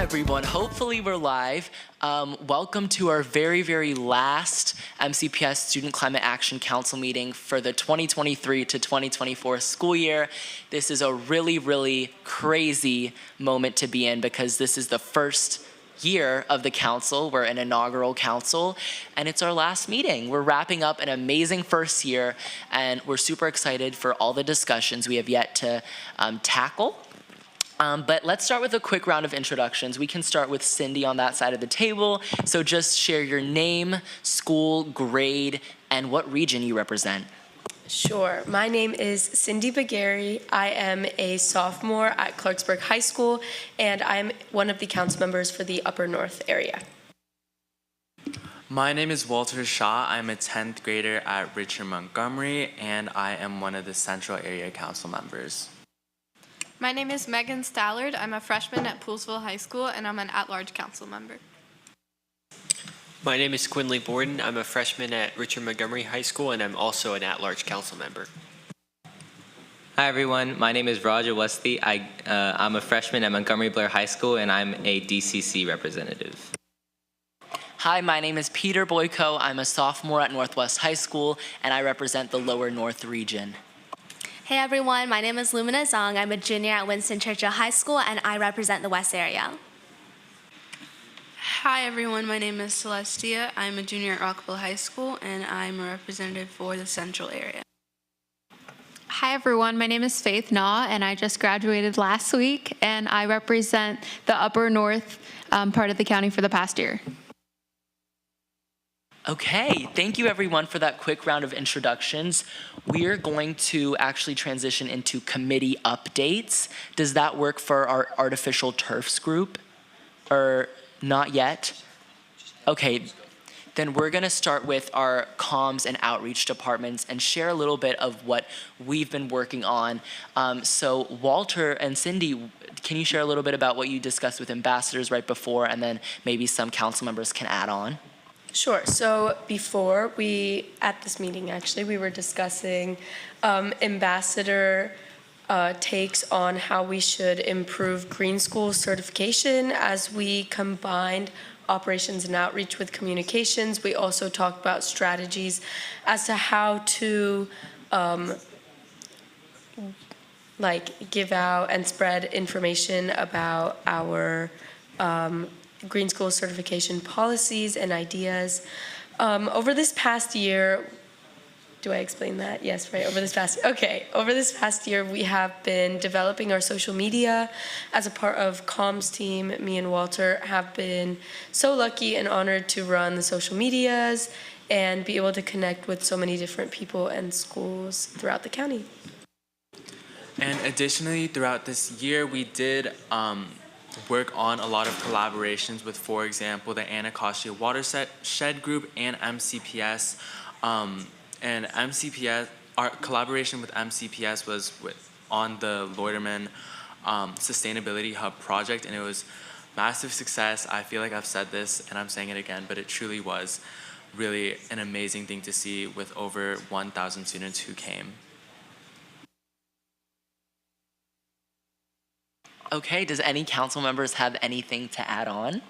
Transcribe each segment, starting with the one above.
everyone. Hopefully we're live. Welcome to our very, very last MCPS Student Climate Action Council meeting for the 2023 to 2024 school year. This is a really, really crazy moment to be in because this is the first year of the council. We're an inaugural council and it's our last meeting. We're wrapping up an amazing first year and we're super excited for all the discussions we have yet to tackle. But let's start with a quick round of introductions. We can start with Cindy on that side of the table. So just share your name, school, grade, and what region you represent. Sure. My name is Cindy Bagari. I am a sophomore at Clarksburg High School, and I'm one of the council members for the Upper North area. My name is Walter Shaw. I'm a 10th grader at Richard Montgomery, and I am one of the Central Area Council members. My name is Megan Stallard. I'm a freshman at Poolsville High School, and I'm an at-large council member. My name is Quinley Borden. I'm a freshman at Richard Montgomery High School, and I'm also an at-large council member. Hi, everyone. My name is Roger Westley. I'm a freshman at Montgomery Blair High School, and I'm a DCC representative. Hi, my name is Peter Boyko. I'm a sophomore at Northwest High School, and I represent the Lower North region. Hey everyone, my name is Lumina Zong. I'm a junior at Winston Churchill High School and I represent the West area. Hi everyone, my name is Celestia. I'm a junior at Rockville High School and I'm a representative for the Central area. Hi everyone, my name is Faith Naw and I just graduated last week and I represent the Upper North part of the county for the past year. Okay, thank you everyone for that quick round of introductions. We're going to actually transition into committee updates. Does that work for our artificial turfs group? Or not yet? Okay, then we're gonna start with our comms and outreach departments and share a little bit of what we've been working on. So Walter and Cindy, can you share a little bit about what you discussed with ambassadors right before, and then maybe some council members can add on? Sure. So before at this meeting actually, we were discussing ambassador takes on how we should improve green school certification as we combined operations and outreach with communications. We also talked about strategies as to how to give out and spread information about our green school certification policies and ideas. Over this past year, do I explain that? Yes, right, over this past year, we have been developing our social media as a part of comms team. Me and Walter have been so lucky and honored to run the social medias and be able to connect with so many different people and schools throughout the county. And additionally, throughout this year, we did work on a lot of collaborations with, for example, the Anacostia Watershed Group and MCPS. And MCPS, our collaboration with MCPS was on the Loiterman Sustainability Hub project, and it was massive success. I feel like I've said this and I'm saying it again, but it truly was really an amazing thing to see with over 1,000 students who came. Okay, does any council members have anything to add on?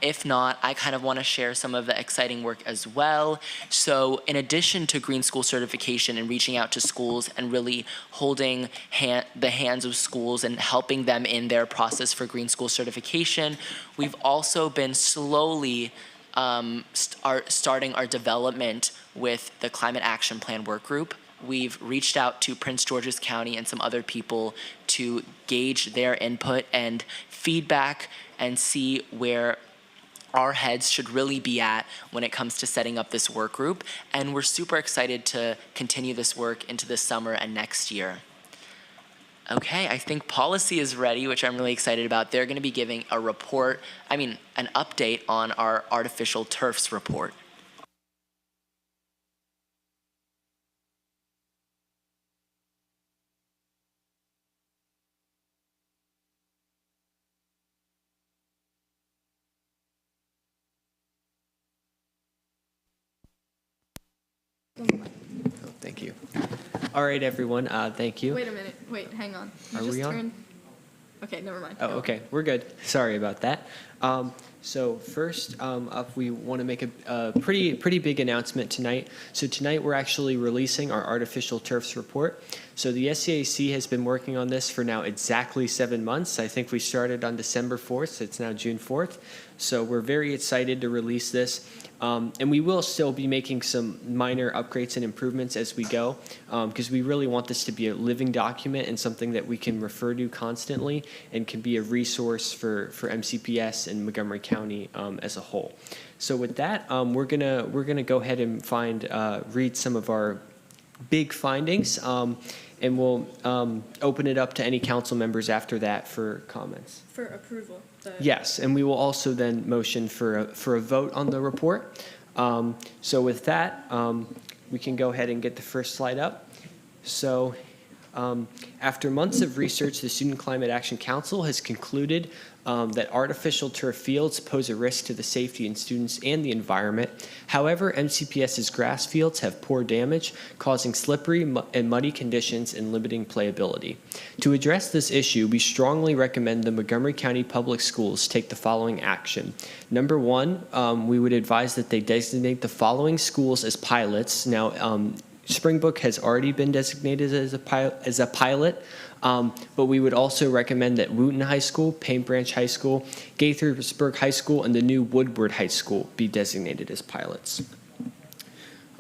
If not, I kind of want to share some of the exciting work as well. So in addition to green school certification and reaching out to schools and really holding the hands of schools and helping them in their process for green school certification, we've also been slowly starting our development with the Climate Action Plan Work Group. We've reached out to Prince George's County and some other people to gauge their input and feedback and see where our heads should really be at when it comes to setting up this work group. And we're super excited to continue this work into the summer and next year. Okay, I think policy is ready, which I'm really excited about. They're gonna be giving an update on our artificial turfs report. Thank you. All right, everyone. Thank you. Wait a minute. Wait, hang on. Are we on? Okay, never mind. Oh, okay, we're good. Sorry about that. So first up, we want to make a pretty big announcement tonight. So tonight we're actually releasing our artificial turfs report. So the SCAC has been working on this for now exactly 7 months. I think we started on December 4th, so it's now June 4th. So we're very excited to release this. And we will still be making some minor upgrades and improvements as we go, because we really want this to be a living document and something that we can refer to constantly and can be a resource for MCPS and Montgomery County as a whole. So with that, we're gonna go ahead and read some of our big findings, and we'll open it up to any council members after that for comments. For approval. Yes, and we will also then motion for a vote on the report. So with that, we can go ahead and get the first slide up. So after months of research, the Student Climate Action Council has concluded that artificial turf fields pose a risk to the safety of students and the environment. However, MCPS's grass fields have poor damage, causing slippery and muddy conditions and limiting playability. To address this issue, we strongly recommend the Montgomery County Public Schools take the following action. Number one, we would advise that they designate the following schools as pilots. Now, Springbrook has already been designated as a pilot, but we would also recommend that Wooten High School, Paint Branch High School, Gaithersburg High School, and the new Woodward High School be designated as pilots.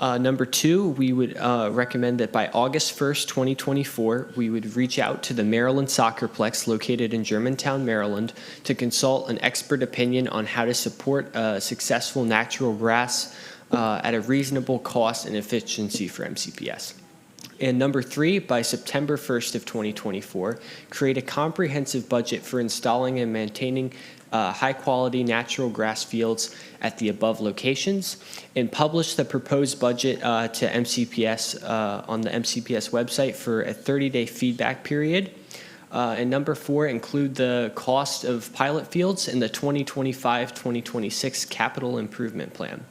Number two, we would recommend that by August 1st, 2024, we would reach out to the Maryland Soccerplex located in Germantown, Maryland, to consult an expert opinion on how to support successful natural grass at a reasonable cost and efficiency for MCPS. And number three, by September 1st of 2024, create a comprehensive budget for installing and maintaining high-quality natural grass fields at the above locations, and publish the proposed budget to MCPS on the MCPS website for a 30-day feedback period. And number four, include the cost of pilot fields in the 2025-2026 capital improvement plan.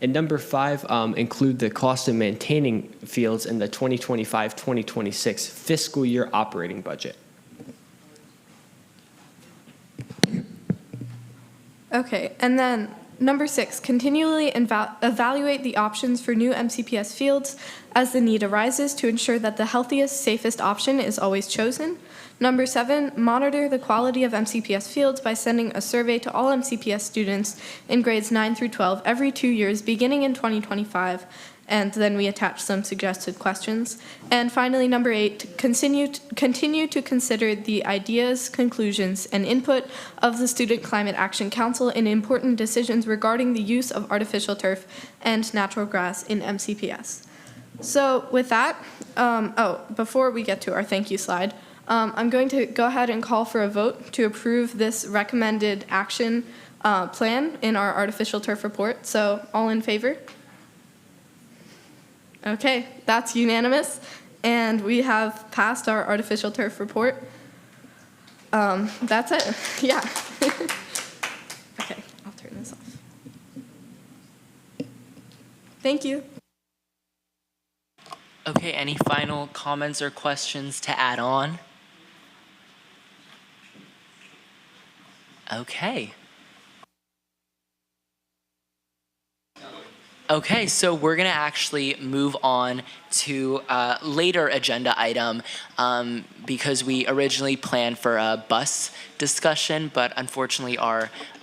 And number five, include the cost of maintaining fields in the 2025-2026 fiscal year operating budget. Okay, and then number 6, continually evaluate the options for new MCPS fields as the need arises to ensure that the healthiest, safest option is always chosen. Number 7, monitor the quality of MCPS fields by sending a survey to all MCPS students in grades 9 through 12 every 2 years, beginning in 2025, and then we attach some suggested questions. And finally, number 8, continue to consider the ideas, conclusions, and input of the Student Climate Action Council in important decisions regarding the use of artificial turf and natural grass in MCPS. So with that, before we get to our thank you slide, I'm going to go ahead and call for a vote to approve this recommended action plan in our artificial turf report. So all in favor? Okay, that's unanimous, and we have passed our artificial turf report. That's it, yeah. Okay, I'll turn this off. Thank you. Okay, any final comments or questions to add on? Okay. Okay, so we're gonna actually move on to a later agenda item because we originally planned for a bus discussion, but unfortunately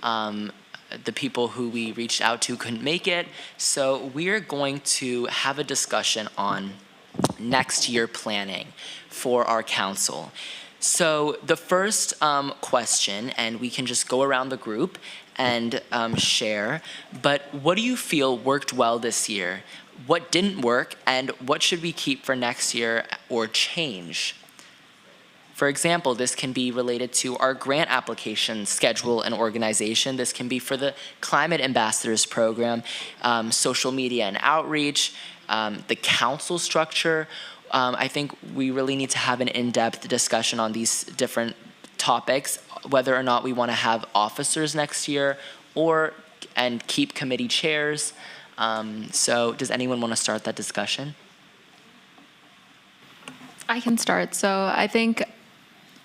the people who we reached out to couldn't make it. So we're going to have a discussion on next year planning for our council. So the first question, and we can just go around the group and share, but what do you feel worked well this year? What didn't work, and what should we keep for next year or change? For example, this can be related to our grant application schedule and organization. This can be for the Climate Ambassadors Program, social media and outreach, the council structure. I think we really need to have an in-depth discussion on these different topics, whether or not we want to have officers next year and keep committee chairs. So does anyone want to start that discussion? I can start. So I think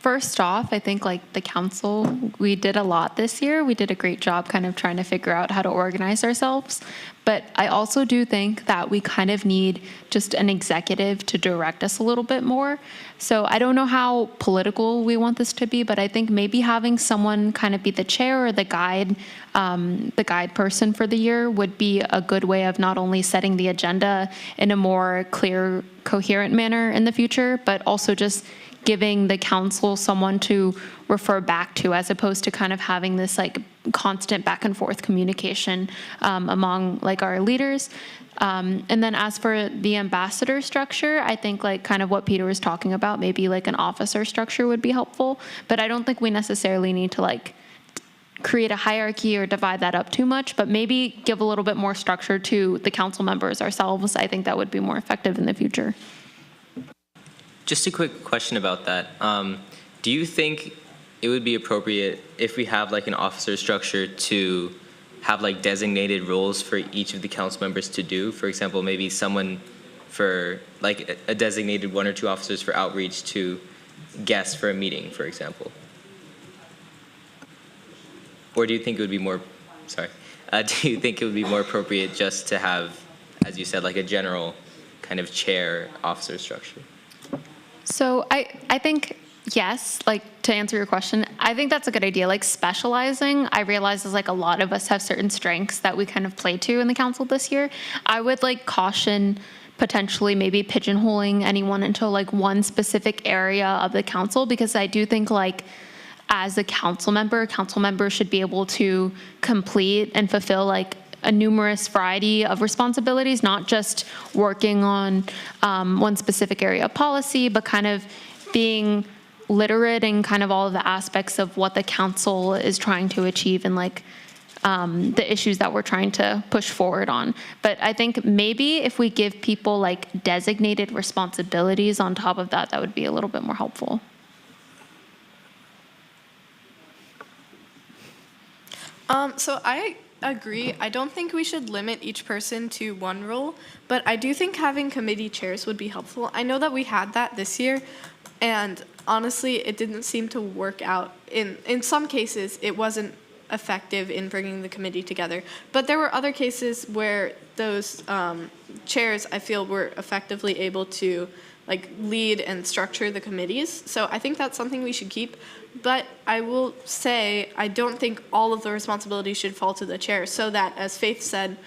First off, I think like the council, we did a lot this year. We did a great job kind of trying to figure out how to organize ourselves. But I also do think that we kind of need just an executive to direct us a little bit more. So I don't know how political we want this to be, but I think maybe having someone kind of be the chair or the guide person for the year would be a good way of not only setting the agenda in a more clear, coherent manner in the future, but also just giving the council someone to refer back to, as opposed to kind of having this like constant back and forth communication among like our leaders. And then as for the ambassador structure, I think like kind of what Peter was talking about, maybe like an officer structure would be helpful, but I don't think we necessarily need to like create a hierarchy or divide that up too much, but maybe give a little bit more structure to the council members ourselves. I think that would be more effective in the future. Just a quick question about that. Do you think it would be appropriate if we have like an officer structure to have like designated roles for each of the council members to do? For example, maybe someone for like a designated 1 or 2 officers for outreach to guests for a meeting, for example? Or do you think it would be more, do you think it would be more appropriate just to have, as you said, like a general kind of chair officer structure? So I think, yes, like to answer your question, I think that's a good idea. Like specializing, I realize is like a lot of us have certain strengths that we kind of play to in the council this year. I would like caution potentially maybe pigeonholing anyone into like one specific area of the council, because I do think like as a council member should be able to complete and fulfill like a numerous variety of responsibilities, not just working on one specific area of policy, but kind of being literate in kind of all of the aspects of what the council is trying to achieve and like the issues that we're trying to push forward on. But I think maybe if we give people like designated responsibilities on top of that, that would be a little bit more helpful. So I agree. I don't think we should limit each person to one role, but I do think having committee chairs would be helpful. I know that we had that this year, and honestly, it didn't seem to work out. In some cases, it wasn't effective in bringing the committee together, but there were other cases where those chairs, I feel, were effectively able to like lead and structure the committees. So I think that's something we should keep. But I will say, I don't think all of the responsibility should fall to the chair, so that, as Faith said,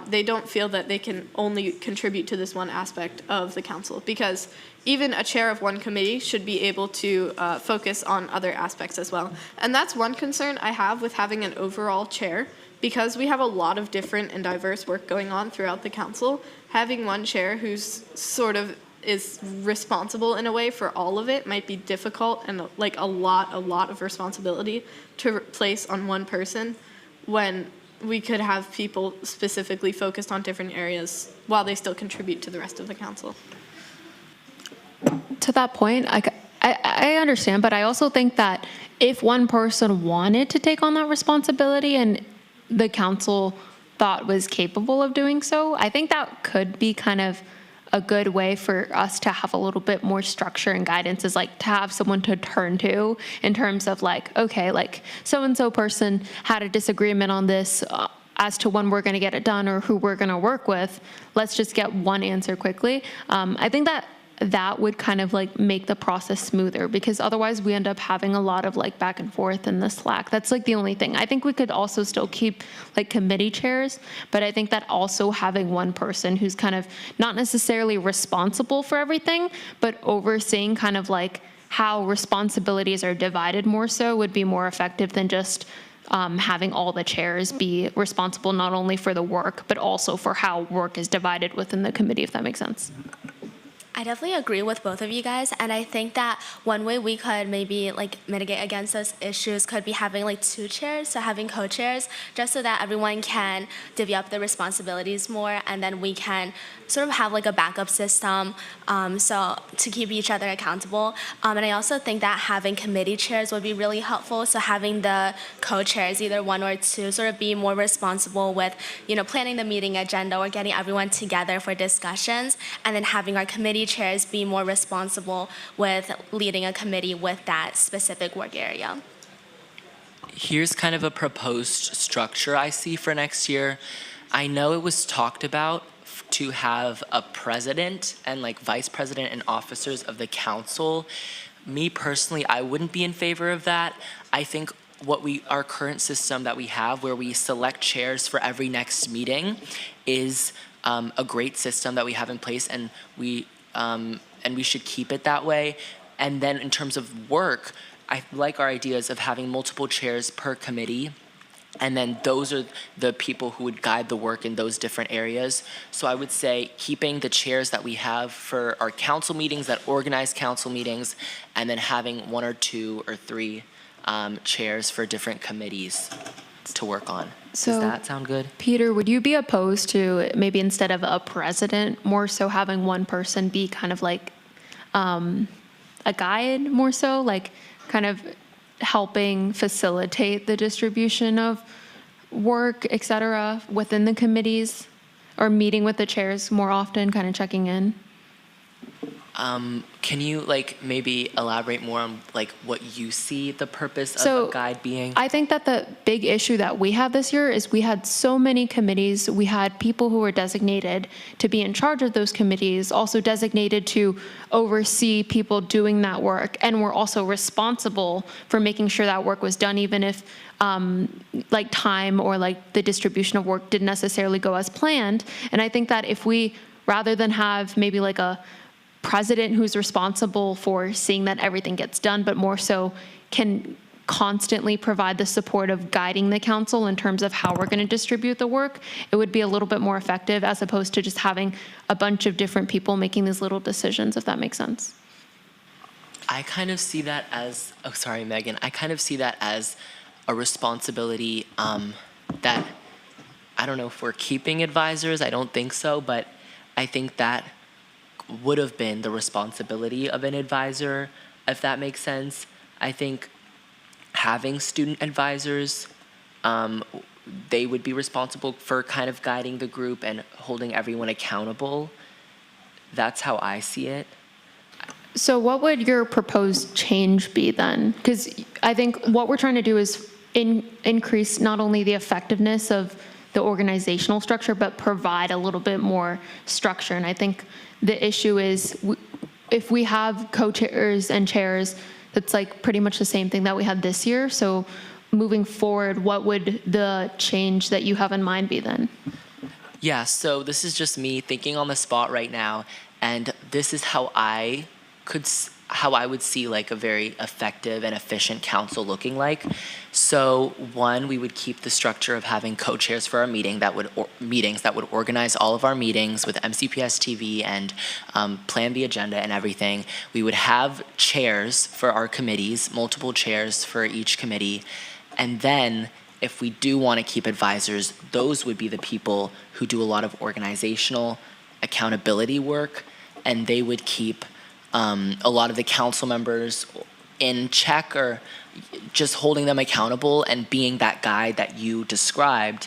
they don't feel that they can only contribute to this one aspect of the council, because even a chair of one committee should be able to focus on other aspects as well. And that's one concern I have with having an overall chair, because we have a lot of different and diverse work going on throughout the council. Having one chair who's sort of is responsible in a way for all of it might be difficult, and like a lot of responsibility to place on one person, when we could have people specifically focused on different areas while they still contribute to the rest of the council. To that point, I understand, but I also think that if one person wanted to take on that responsibility and the council thought was capable of doing so, I think that could be kind of a good way for us to have a little bit more structure and guidance, is like to have someone to turn to in terms of like, okay, like so-and-so person had a disagreement on this as to when we're going to get it done or who we're going to work with. Let's just get one answer quickly. I think that would kind of like make the process smoother, because otherwise we end up having a lot of like back and forth in the Slack. That's like the only thing. I think we could also still keep like committee chairs, but I think that also having one person who's kind of not necessarily responsible for everything, but overseeing kind of like how responsibilities are divided more so would be more effective than just having all the chairs be responsible not only for the work, but also for how work is divided within the committee, if that makes sense. I definitely agree with both of you guys, and I think that one way we could maybe like mitigate against those issues could be having like 2 chairs, so having co-chairs, just so that everyone can divvy up the responsibilities more, and then we can sort of have like a backup system, so to keep each other accountable. And I also think that having committee chairs would be really helpful. So having the co-chairs, either 1 or 2, sort of be more responsible with, planning the meeting agenda or getting everyone together for discussions, and then having our committee committee chairs be more responsible with leading a committee with that specific work area. Here's kind of a proposed structure I see for next year. I know it was talked about to have a president and like vice president and officers of the council. Me personally, I wouldn't be in favor of that. I think our current system that we have where we select chairs for every next meeting is a great system that we have in place, and we should keep it that way. And then in terms of work, I like our ideas of having multiple chairs per committee, and then those are the people who would guide the work in those different areas. So I would say keeping the chairs that we have for our council meetings that organize council meetings, and then having 1 or 2 or 3 chairs for different committees to work on. So, does that sound good? Peter, would you be opposed to maybe instead of a president, more so having one person be kind of like a guide, more so, like kind of helping facilitate the distribution of work, et cetera, within the committees, or meeting with the chairs more often, kind of checking in? Can you like maybe elaborate more on like what you see the purpose So, of a guide being? I think that the big issue that we have this year is we had so many committees. We had people who were designated to be in charge of those committees, also designated to oversee people doing that work, and were also responsible for making sure that work was done, even if like time or like the distribution of work didn't necessarily go as planned. And I think that if we, rather than have maybe like a president who's responsible for seeing that everything gets done, but more so can constantly provide the support of guiding the council in terms of how we're going to distribute the work, it would be a little bit more effective as opposed to just having a bunch of different people making these little decisions, if that makes sense. I kind of see that as, oh, sorry, Megan. I kind of see that as a responsibility that, I don't know if we're keeping advisors, I don't think so, but I think that would have been the responsibility of an advisor, if that makes sense. I think having student advisors, they would be responsible for kind of guiding the group and holding everyone accountable. That's how I see it. So what would your proposed change be then? Because I think what we're trying to do is increase not only the effectiveness of the organizational structure, but provide a little bit more structure. And I think the issue is if we have co-chairs and chairs, that's like pretty much the same thing that we had this year. So moving forward, what would the change that you have in mind be then? Yeah, so this is just me thinking on the spot right now, and this is how I would see like a very effective and efficient council looking like. So one, we would keep the structure of having co-chairs for our meetings that would organize all of our meetings with MCPS TV and plan the agenda and everything. We would have chairs for our committees, multiple chairs for each committee, and then if we do want to keep advisors, those would be the people who do a lot of organizational accountability work, and they would keep a lot of the council members in check or just holding them accountable and being that guide that you described.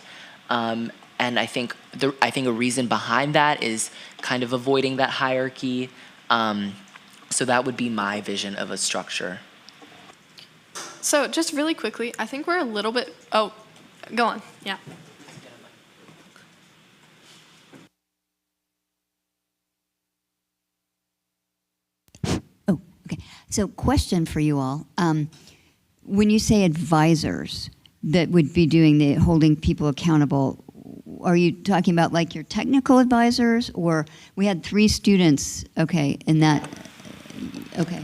And I think a reason behind that is kind of avoiding that hierarchy. So that would be my vision of a structure. So just really quickly, I think we're a little bit, oh, go on, yeah. Oh, okay. So question for you all. When you say advisors that would be doing the holding people accountable, are you talking about like your technical advisors, or we had 3 students, okay, in that, okay.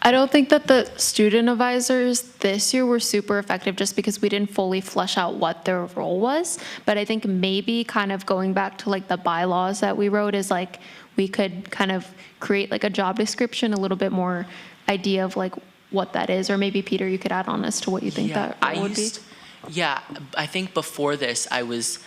I don't think that the student advisors this year were super effective just because we didn't fully flesh out what their role was. But I think maybe kind of going back to like the bylaws that we wrote is like we could kind of create like a job description, a little bit more idea of like what that is. Or maybe Peter, you could add on as to what you think that would be. Yeah, I think before this I was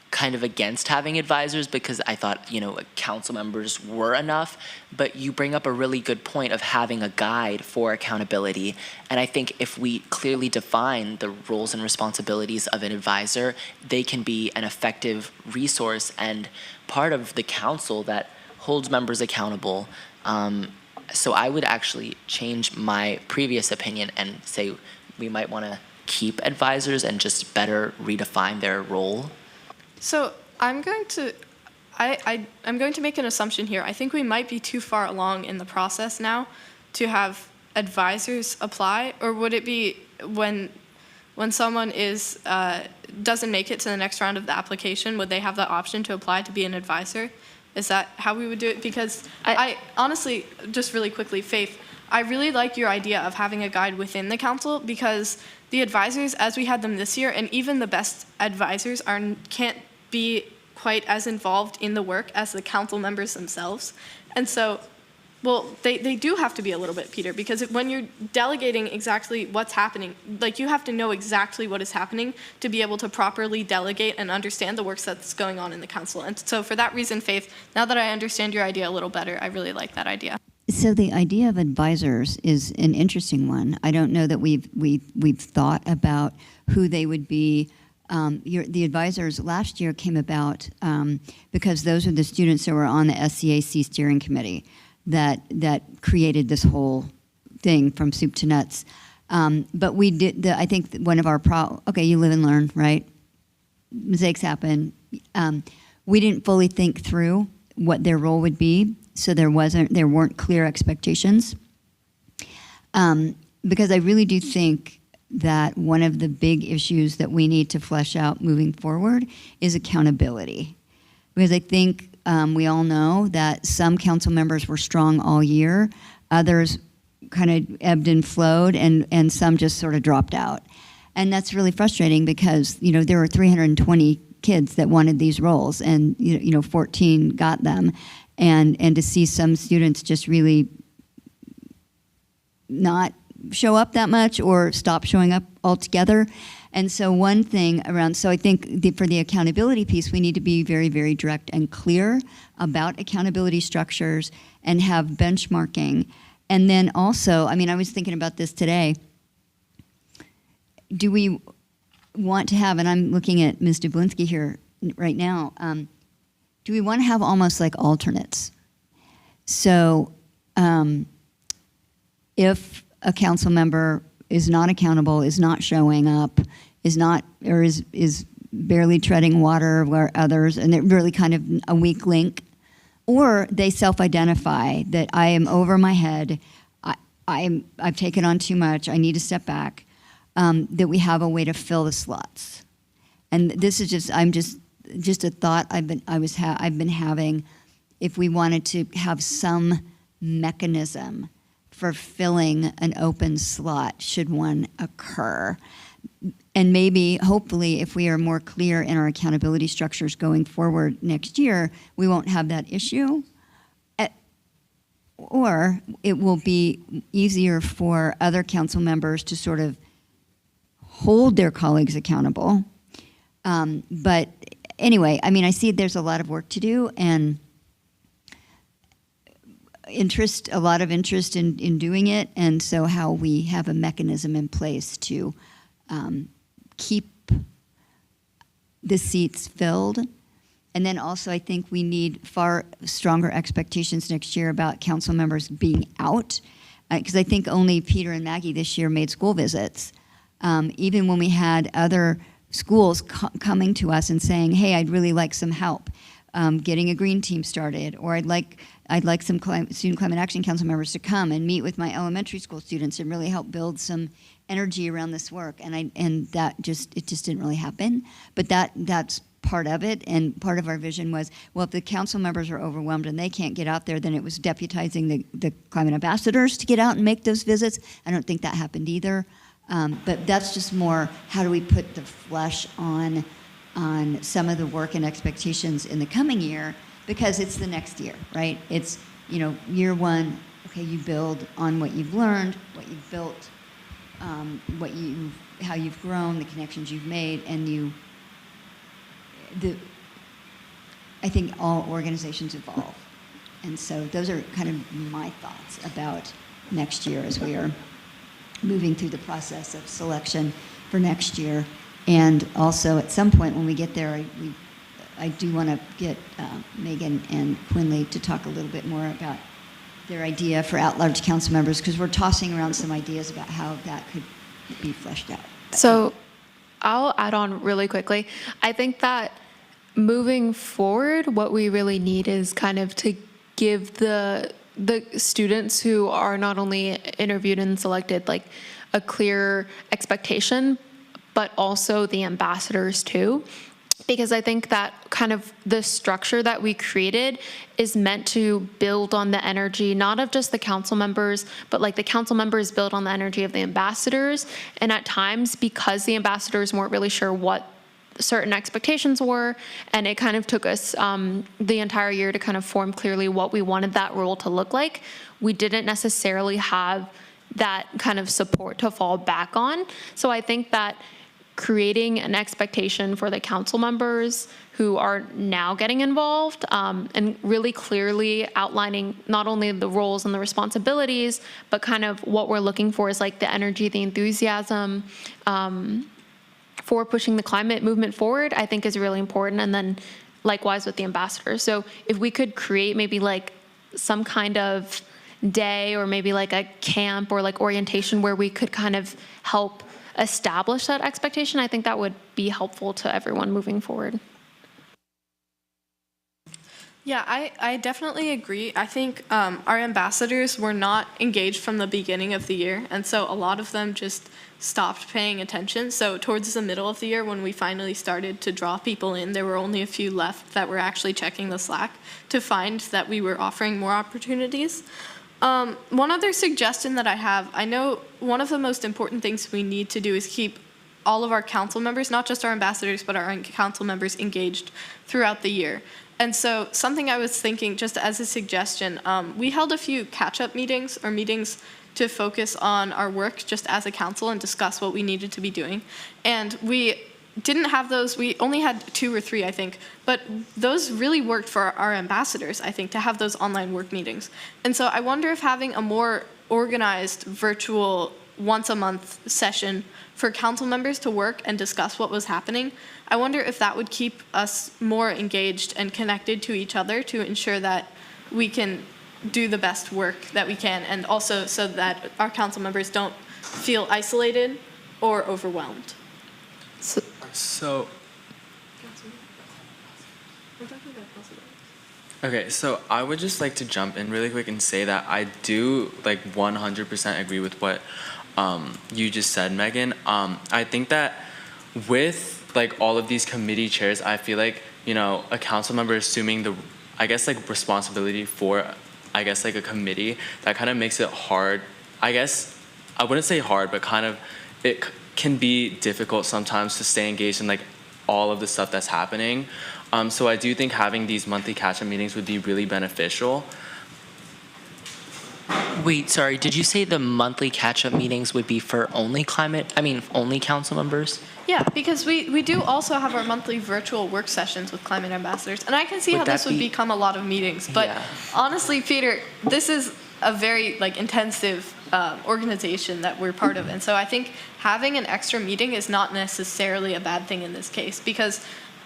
kind of against having advisors because I thought, council members were enough, but you bring up a really good point of having a guide for accountability. And I think if we clearly define the roles and responsibilities of an advisor, they can be an effective resource and part of the council that holds members accountable. So I would actually change my previous opinion and say we might want to keep advisors and just better redefine their role. So I'm going to make an assumption here. I think we might be too far along in the process now to have advisors apply, or would it be when someone doesn't make it to the next round of the application, would they have the option to apply to be an advisor? Is that how we would do it? Because I honestly, just really quickly, Faith, I really like your idea of having a guide within the council, because the advisors, as we had them this year, and even the best advisors can't be quite as involved in the work as the council members themselves. And so, well, they do have to be a little bit, Peter, because when you're delegating exactly what's happening, like, you have to know exactly what is happening to be able to properly delegate and understand the work that's going on in the council. And so for that reason, Faith, now that I understand your idea a little better, I really like that idea. So the idea of advisors is an interesting one. I don't know that we've thought about who they would be. The advisors last year came about because those are the students that were on the SCAC steering committee that created this whole thing from soup to nuts. But we did. I think one of our okay, you live and learn, right? Mistakes happen. We didn't fully think through what their role would be, so there weren't clear expectations. Because I really do think that one of the big issues that we need to flesh out moving forward is accountability. Because I think we all know that some council members were strong all year, others kind of ebbed and flowed, and some just sort of dropped out. And that's really frustrating because, there were 320 kids that wanted these roles, and 14 got them. And to see some students just really not show up that much or stop showing up altogether. And so one thing so I think for the accountability piece, we need to be very, very direct and clear about accountability structures and have benchmarking. And then also, I was thinking about this today, do we want to have, and I'm looking at Ms. Dublinsky here right now, do we want to have almost like alternates? So if a council member is not accountable, is not showing up, is barely treading water where others, and they're really kind of a weak link, or they self-identify that I am over my head, I've taken on too much, I need to step back, that we have a way to fill the slots. And this is just a thought I've been having. If we wanted to have some mechanism for filling an open slot should one occur. And maybe, hopefully, if we are more clear in our accountability structures going forward next year, we won't have that issue. Or it will be easier for other council members to sort of hold their colleagues accountable. But anyway, I see there's a lot of work to do, and a lot of interest in doing it, and so how we have a mechanism in place to keep the seats filled. And then also I think we need far stronger expectations next year about council members being out, because I think only Peter and Maggie this year made school visits. Even when we had other schools coming to us and saying, hey, I'd really like some help getting a green team started, or I'd like some Student Climate Action Council members to come and meet with my elementary school students and really help build some energy around this work. And that just didn't really happen. But that's part of it, and part of our vision was, well, if the council members are overwhelmed and they can't get out there, then it was deputizing the climate ambassadors to get out and make those visits. I don't think that happened either. But that's just more, how do we put the flesh on some of the work and expectations in the coming year, because it's the next year, right? It's, year one, okay, you build on what you've learned, what you've built, how you've grown, the connections you've made, and I think all organizations evolve. And so those are kind of my thoughts about next year as we are moving through the process of selection for next year. And also at some point when we get there, I do want to get Megan and Quinley to talk a little bit more about their idea for at-large council members, because we're tossing around some ideas about how that could be fleshed out. So I'll add on really quickly. I think that moving forward, what we really need is kind of to give the students who are not only interviewed and selected like a clear expectation, but also the ambassadors too. Because I think that kind of the structure that we created is meant to build on the energy, not of just the council members, but like the council members build on the energy of the ambassadors. And at times, because the ambassadors weren't really sure what certain expectations were, and it kind of took us the entire year to kind of form clearly what we wanted that role to look like, we didn't necessarily have that kind of support to fall back on. So I think that creating an expectation for the council members who are now getting involved, and really clearly outlining not only the roles and the responsibilities, but kind of what we're looking for is like the energy, the enthusiasm for pushing the climate movement forward, I think is really important. And then likewise with the ambassadors. So if we could create maybe like some kind of day or maybe like a camp or like orientation where we could kind of help establish that expectation, I think that would be helpful to everyone moving forward. Yeah, I definitely agree. I think our ambassadors were not engaged from the beginning of the year, and so a lot of them just stopped paying attention. So towards the middle of the year, when we finally started to draw people in, there were only a few left that were actually checking the Slack to find that we were offering more opportunities. One other suggestion that I have, I know one of the most important things we need to do is keep all of our council members, not just our ambassadors, but our council members engaged throughout the year. And so something I was thinking, just as a suggestion, we held a few catch-up meetings or meetings to focus on our work just as a council and discuss what we needed to be doing. And we didn't have those, we only had 2 or 3, I think, but those really worked for our ambassadors, I think, to have those online work meetings. And so I wonder if having a more organized virtual once-a-month session for council members to work and discuss what was happening, I wonder if that would keep us more engaged and connected to each other to ensure that we can do the best work that we can, and also so that our council members don't feel isolated or overwhelmed. So, okay, so I would just like to jump in really quick and say that I do like 100% agree with what you just said, Megan. I think that with like all of these committee chairs, I feel like, you know, a council member assuming the, I guess, like responsibility for, I guess, like a committee, that kind of makes it hard. I guess, I wouldn't say hard, but kind of, it can be difficult sometimes to stay engaged in like all of the stuff that's happening. So I do think having these monthly catch-up meetings would be really beneficial. Wait, sorry, did you say the monthly catch-up meetings would be for only only council members? Yeah, because we do also have our monthly virtual work sessions with climate ambassadors, and I can see how this would become a lot of meetings. But Yeah. honestly, Peter, this is a very like intensive organization that we're part of, and so I think having an extra meeting is not necessarily a bad thing in this case, because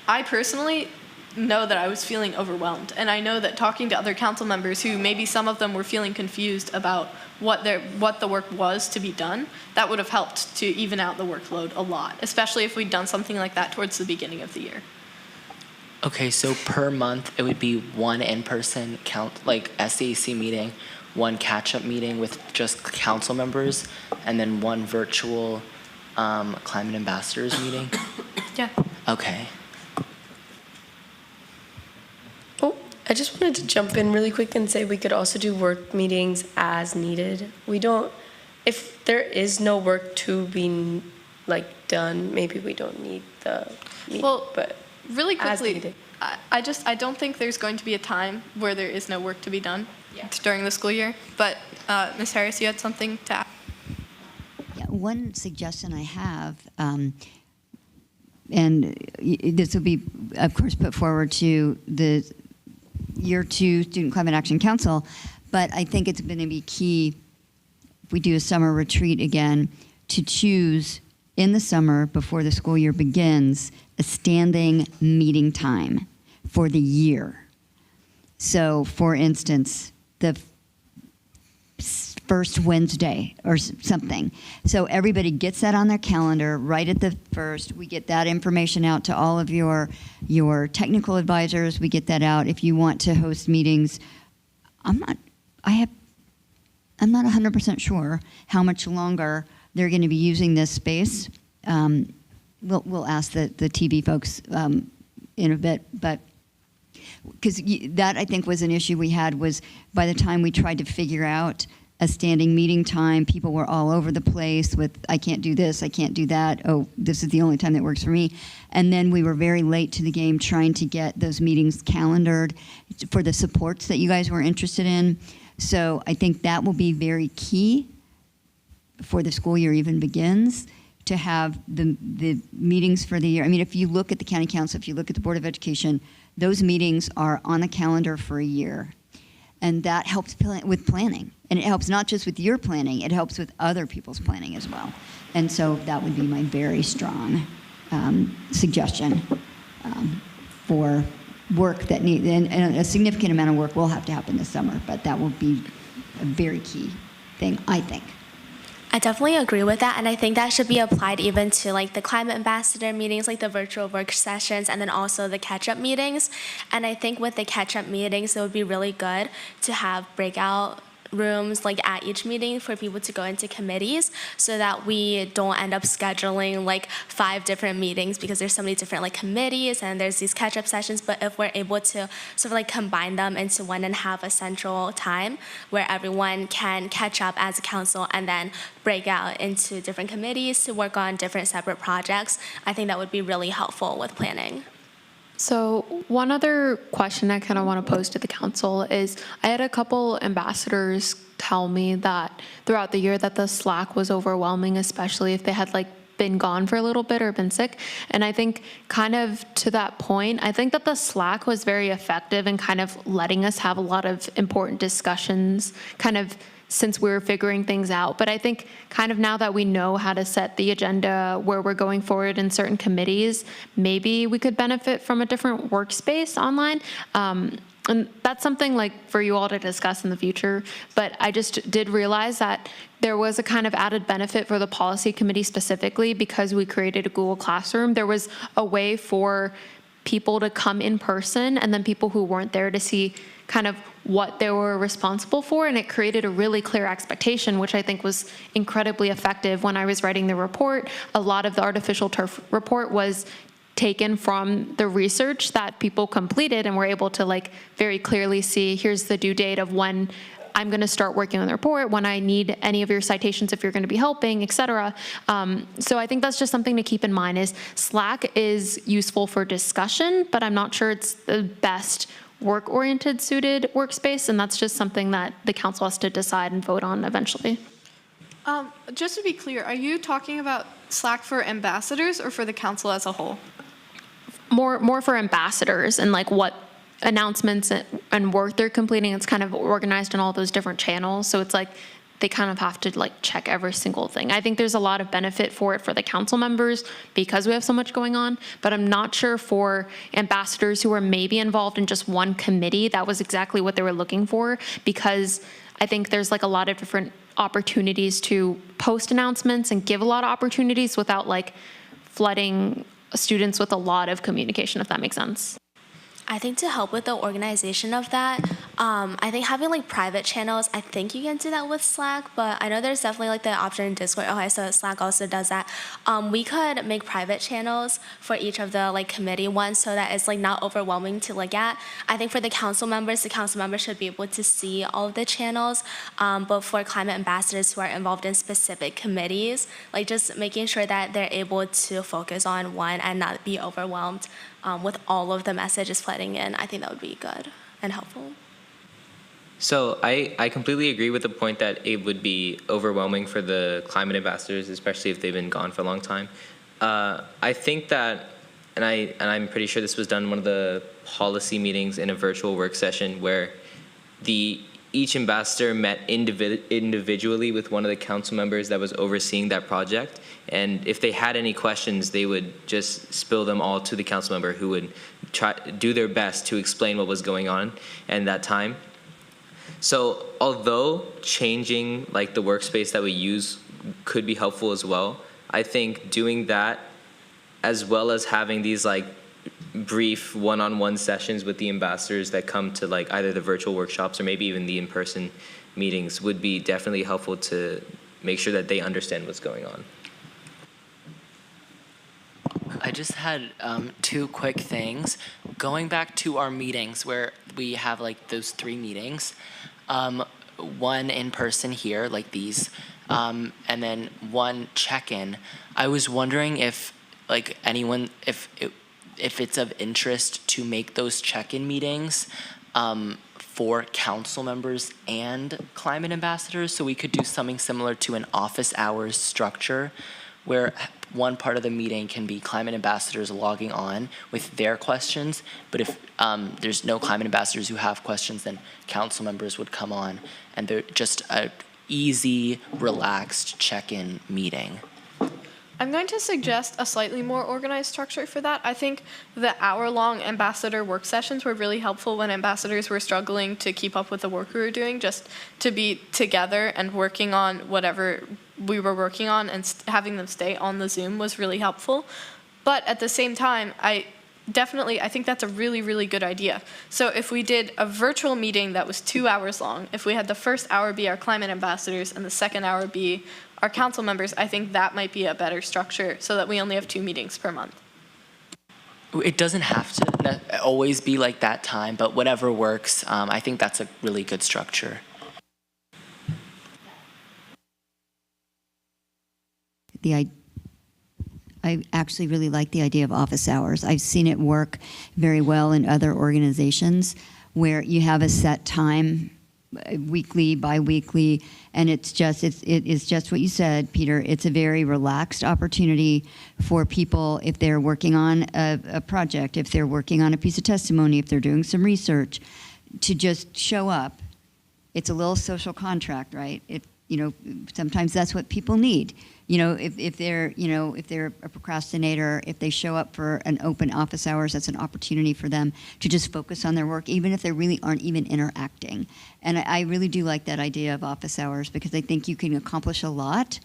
I personally know that I was feeling overwhelmed, and I know that talking to other council members who maybe some of them were feeling confused about what the work was to be done, that would have helped to even out the workload a lot, especially if we'd done something like that towards the beginning of the year. Okay, so per month, it would be one in-person like SCAC meeting, one catch-up meeting with just council members, and then one virtual climate ambassadors meeting? Yeah. Okay. Oh, I just wanted to jump in really quick and say we could also do work meetings as needed. We don't, if there is no work to be like done, maybe we don't need the meeting, Well, but really as quickly, needed. I don't think there's going to be a time where there is no work to be done during the school year. But Ms. Harris, you had something to add? Yeah, one suggestion I have, this will be, of course, put forward to the Year 2 Student Climate Action Council, but I think it's going to be key, if we do a summer retreat again, to choose in the summer before the school year begins a standing meeting time for the year. So, for instance, the first Wednesday or something. So everybody gets that on their calendar right at the first. We get that information out to all of your technical advisors. We get that out. If you want to host meetings, I'm not 100% sure how much longer they're going to be using this space. We'll ask the TV folks in a bit, but because that I think was an issue we had, was by the time we tried to figure out a standing meeting time, people were all over the place with, I can't do this, I can't do that, oh, this is the only time that works for me. And then we were very late to the game trying to get those meetings calendared for the supports that you guys were interested in. So I think that will be very key before the school year even begins, to have the meetings for the year. I mean, if you look at the county council, if you look at the Board of Education, those meetings are on the calendar for a year. And that helps with planning. And it helps not just with your planning, it helps with other people's planning as well. And so that would be my very strong suggestion for work that needs, and a significant amount of work will have to happen this summer, but that will be a very key thing, I think. I definitely agree with that, and I think that should be applied even to like the climate ambassador meetings, like the virtual work sessions, and then also the catch-up meetings. And I think with the catch-up meetings, it would be really good to have breakout rooms like at each meeting for people to go into committees, so that we don't end up scheduling like 5 different meetings, because there's so many different like committees and there's these catch-up sessions. But if we're able to sort of like combine them into one and have a central time where everyone can catch up as a council and then break out into different committees to work on different separate projects, I think that would be really helpful with planning. So one other question I kind of want to pose to the council is, I had a couple ambassadors tell me that throughout the year that the SCAC was overwhelming, especially if they had like been gone for a little bit or been sick. And I think kind of to that point, I think that the SCAC was very effective in kind of letting us have a lot of important discussions kind of since we were figuring things out. But I think kind of now that we know how to set the agenda, where we're going forward in certain committees, maybe we could benefit from a different workspace online. And that's something like for you all to discuss in the future. But I just did realize that there was a kind of added benefit for the policy committee specifically, because we created a Google Classroom. There was a way for people to come in person and then people who weren't there to see kind of what they were responsible for, and it created a really clear expectation, which I think was incredibly effective. When I was writing the report, a lot of the artificial turf report was taken from the research that people completed, and were able to like very clearly see, here's the due date of when I'm going to start working on the report, when I need any of your citations if you're going to be helping, et cetera. So I think that's just something to keep in mind, is SCAC is useful for discussion, but I'm not sure it's the best work-oriented suited workspace, and that's just something that the council has to decide and vote on eventually. Just to be clear, are you talking about SCAC for ambassadors or for the council as a whole? More for ambassadors and like what announcements and work they're completing. It's kind of organized in all those different channels, so it's like they kind of have to like check every single thing. I think there's a lot of benefit for it for the council members because we have so much going on, but I'm not sure for ambassadors who are maybe involved in just one committee, that was exactly what they were looking for, because I think there's like a lot of different opportunities to post announcements and give a lot of opportunities without like flooding students with a lot of communication, if that makes sense. I think to help with the organization of that, I think having like private channels, I think you can do that with SCAC, but I know there's definitely like the option in Discord. Okay, so SCAC also does that. We could make private channels for each of the like committee ones, so that it's like not overwhelming to look at. I think for the council members should be able to see all of the channels, but for climate ambassadors who are involved in specific committees, like just making sure that they're able to focus on one and not be overwhelmed with all of the messages flooding in. I think that would be good and helpful. So I completely agree with the point that it would be overwhelming for the climate ambassadors, especially if they've been gone for a long time. I think that I'm pretty sure this was done in one of the policy meetings in a virtual work session where each ambassador met individually with one of the council members that was overseeing that project. And if they had any questions, they would just spill them all to the council member, who would do their best to explain what was going on in that time. So although changing like the workspace that we use could be helpful as well, I think doing that as well as having these like brief one-on-one sessions with the ambassadors that come to like either the virtual workshops or maybe even the in-person meetings would be definitely helpful to make sure that they understand what's going on. I just had two quick things. Going back to our meetings where we have like those 3 meetings, one in person here, like these, and then one check-in. I was wondering if like anyone, if it's of interest to make those check-in meetings for council members and climate ambassadors, so we could do something similar to an office hours structure where one part of the meeting can be climate ambassadors logging on with their questions, but if there's no climate ambassadors who have questions, then council members would come on, and they're just a easy, relaxed check-in meeting. I'm going to suggest a slightly more organized structure for that. I think the hour-long ambassador work sessions were really helpful when ambassadors were struggling to keep up with the work we were doing. Just to be together and working on whatever we were working on and having them stay on the Zoom was really helpful. But at the same time, I think that's a really, really good idea. So if we did a virtual meeting that was 2 hours long, if we had the first hour be our climate ambassadors and the second hour be our council members, I think that might be a better structure so that we only have 2 meetings per month. It doesn't have to always be like that time, but whatever works. I think that's a really good structure. I actually really like the idea of office hours. I've seen it work very well in other organizations where you have a set time, weekly, bi-weekly, and it is just what you said, Peter. It's a very relaxed opportunity for people if they're working on a project, if they're working on a piece of testimony, if they're doing some research, to just show up. It's a little social contract, right? Sometimes that's what people need. If they're a procrastinator, if they show up for an open office hours, that's an opportunity for them to just focus on their work, even if they really aren't even interacting. And I really do like that idea of office hours because I think you can accomplish a lot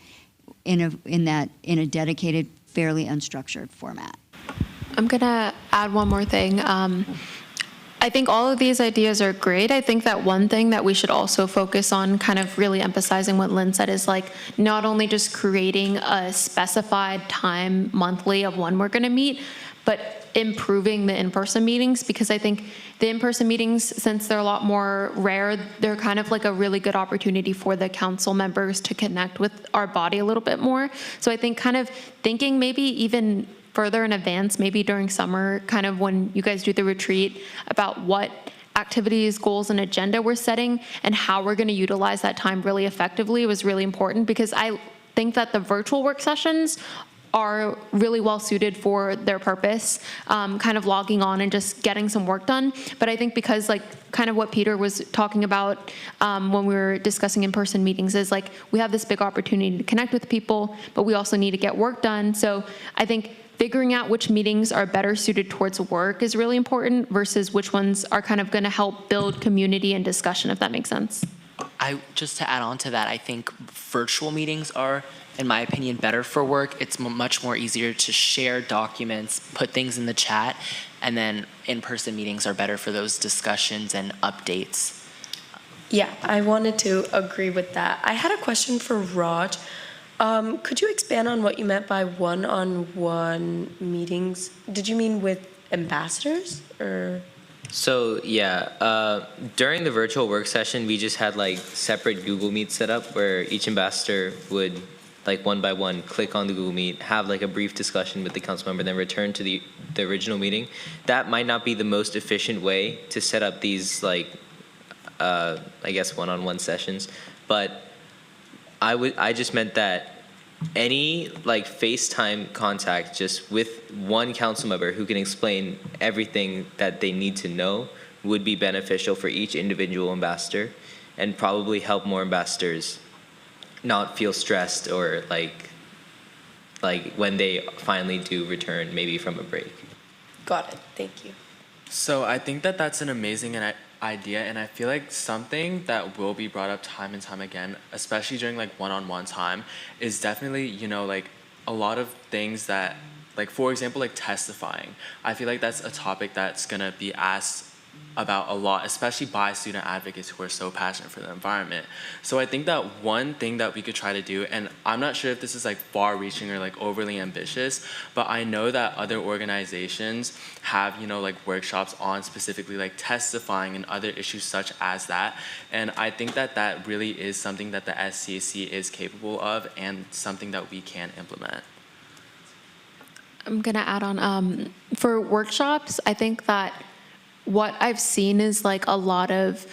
in a dedicated, fairly unstructured format. I'm gonna add one more thing. I think all of these ideas are great. I think that one thing that we should also focus on, kind of really emphasizing what Lynn said, is like not only just creating a specified time monthly of when we're going to meet, but improving the in-person meetings, because I think the in-person meetings, since they're a lot more rare, they're kind of like a really good opportunity for the council members to connect with our body a little bit more. So I think kind of thinking maybe even further in advance, maybe during summer, kind of when you guys do the retreat, about what activities, goals, and agenda we're setting and how we're going to utilize that time really effectively was really important, because I think that the virtual work sessions are really well suited for their purpose, kind of logging on and just getting some work done. But I think because like kind of what Peter was talking about when we were discussing in-person meetings is like we have this big opportunity to connect with people, but we also need to get work done. So I think figuring out which meetings are better suited towards work is really important versus which ones are kind of going to help build community and discussion, if that makes sense. Just to add on to that, I think virtual meetings are, in my opinion, better for work. It's much more easier to share documents, put things in the chat, and then in-person meetings are better for those discussions and updates. Yeah, I wanted to agree with that. I had a question for Raj. Could you expand on what you meant by one-on-one meetings? Did you mean with ambassadors or? So yeah, during the virtual work session, we just had like separate Google Meets set up where each ambassador would like one by one click on the Google Meet, have like a brief discussion with the council member, then return to the original meeting. That might not be the most efficient way to set up these like, I guess one-on-one sessions, but I just meant that any like FaceTime contact just with one council member who can explain everything that they need to know would be beneficial for each individual ambassador and probably help more ambassadors not feel stressed or like when they finally do return maybe from a break. Got it. Thank you. So I think that that's an amazing idea, and I feel like something that will be brought up time and time again, especially during like one-on-one time, is definitely, you know, like a lot of things that, like for example, like testifying. I feel like that's a topic that's gonna be asked about a lot, especially by student advocates who are so passionate for the environment. So I think that one thing that we could try to do, and I'm not sure if this is like far-reaching or like overly ambitious, but I know that other organizations have, you know, like workshops on specifically like testifying and other issues such as that. And I think that that really is something that the SCAC is capable of and something that we can implement. I'm gonna add on, for workshops, I think that what I've seen is like a lot of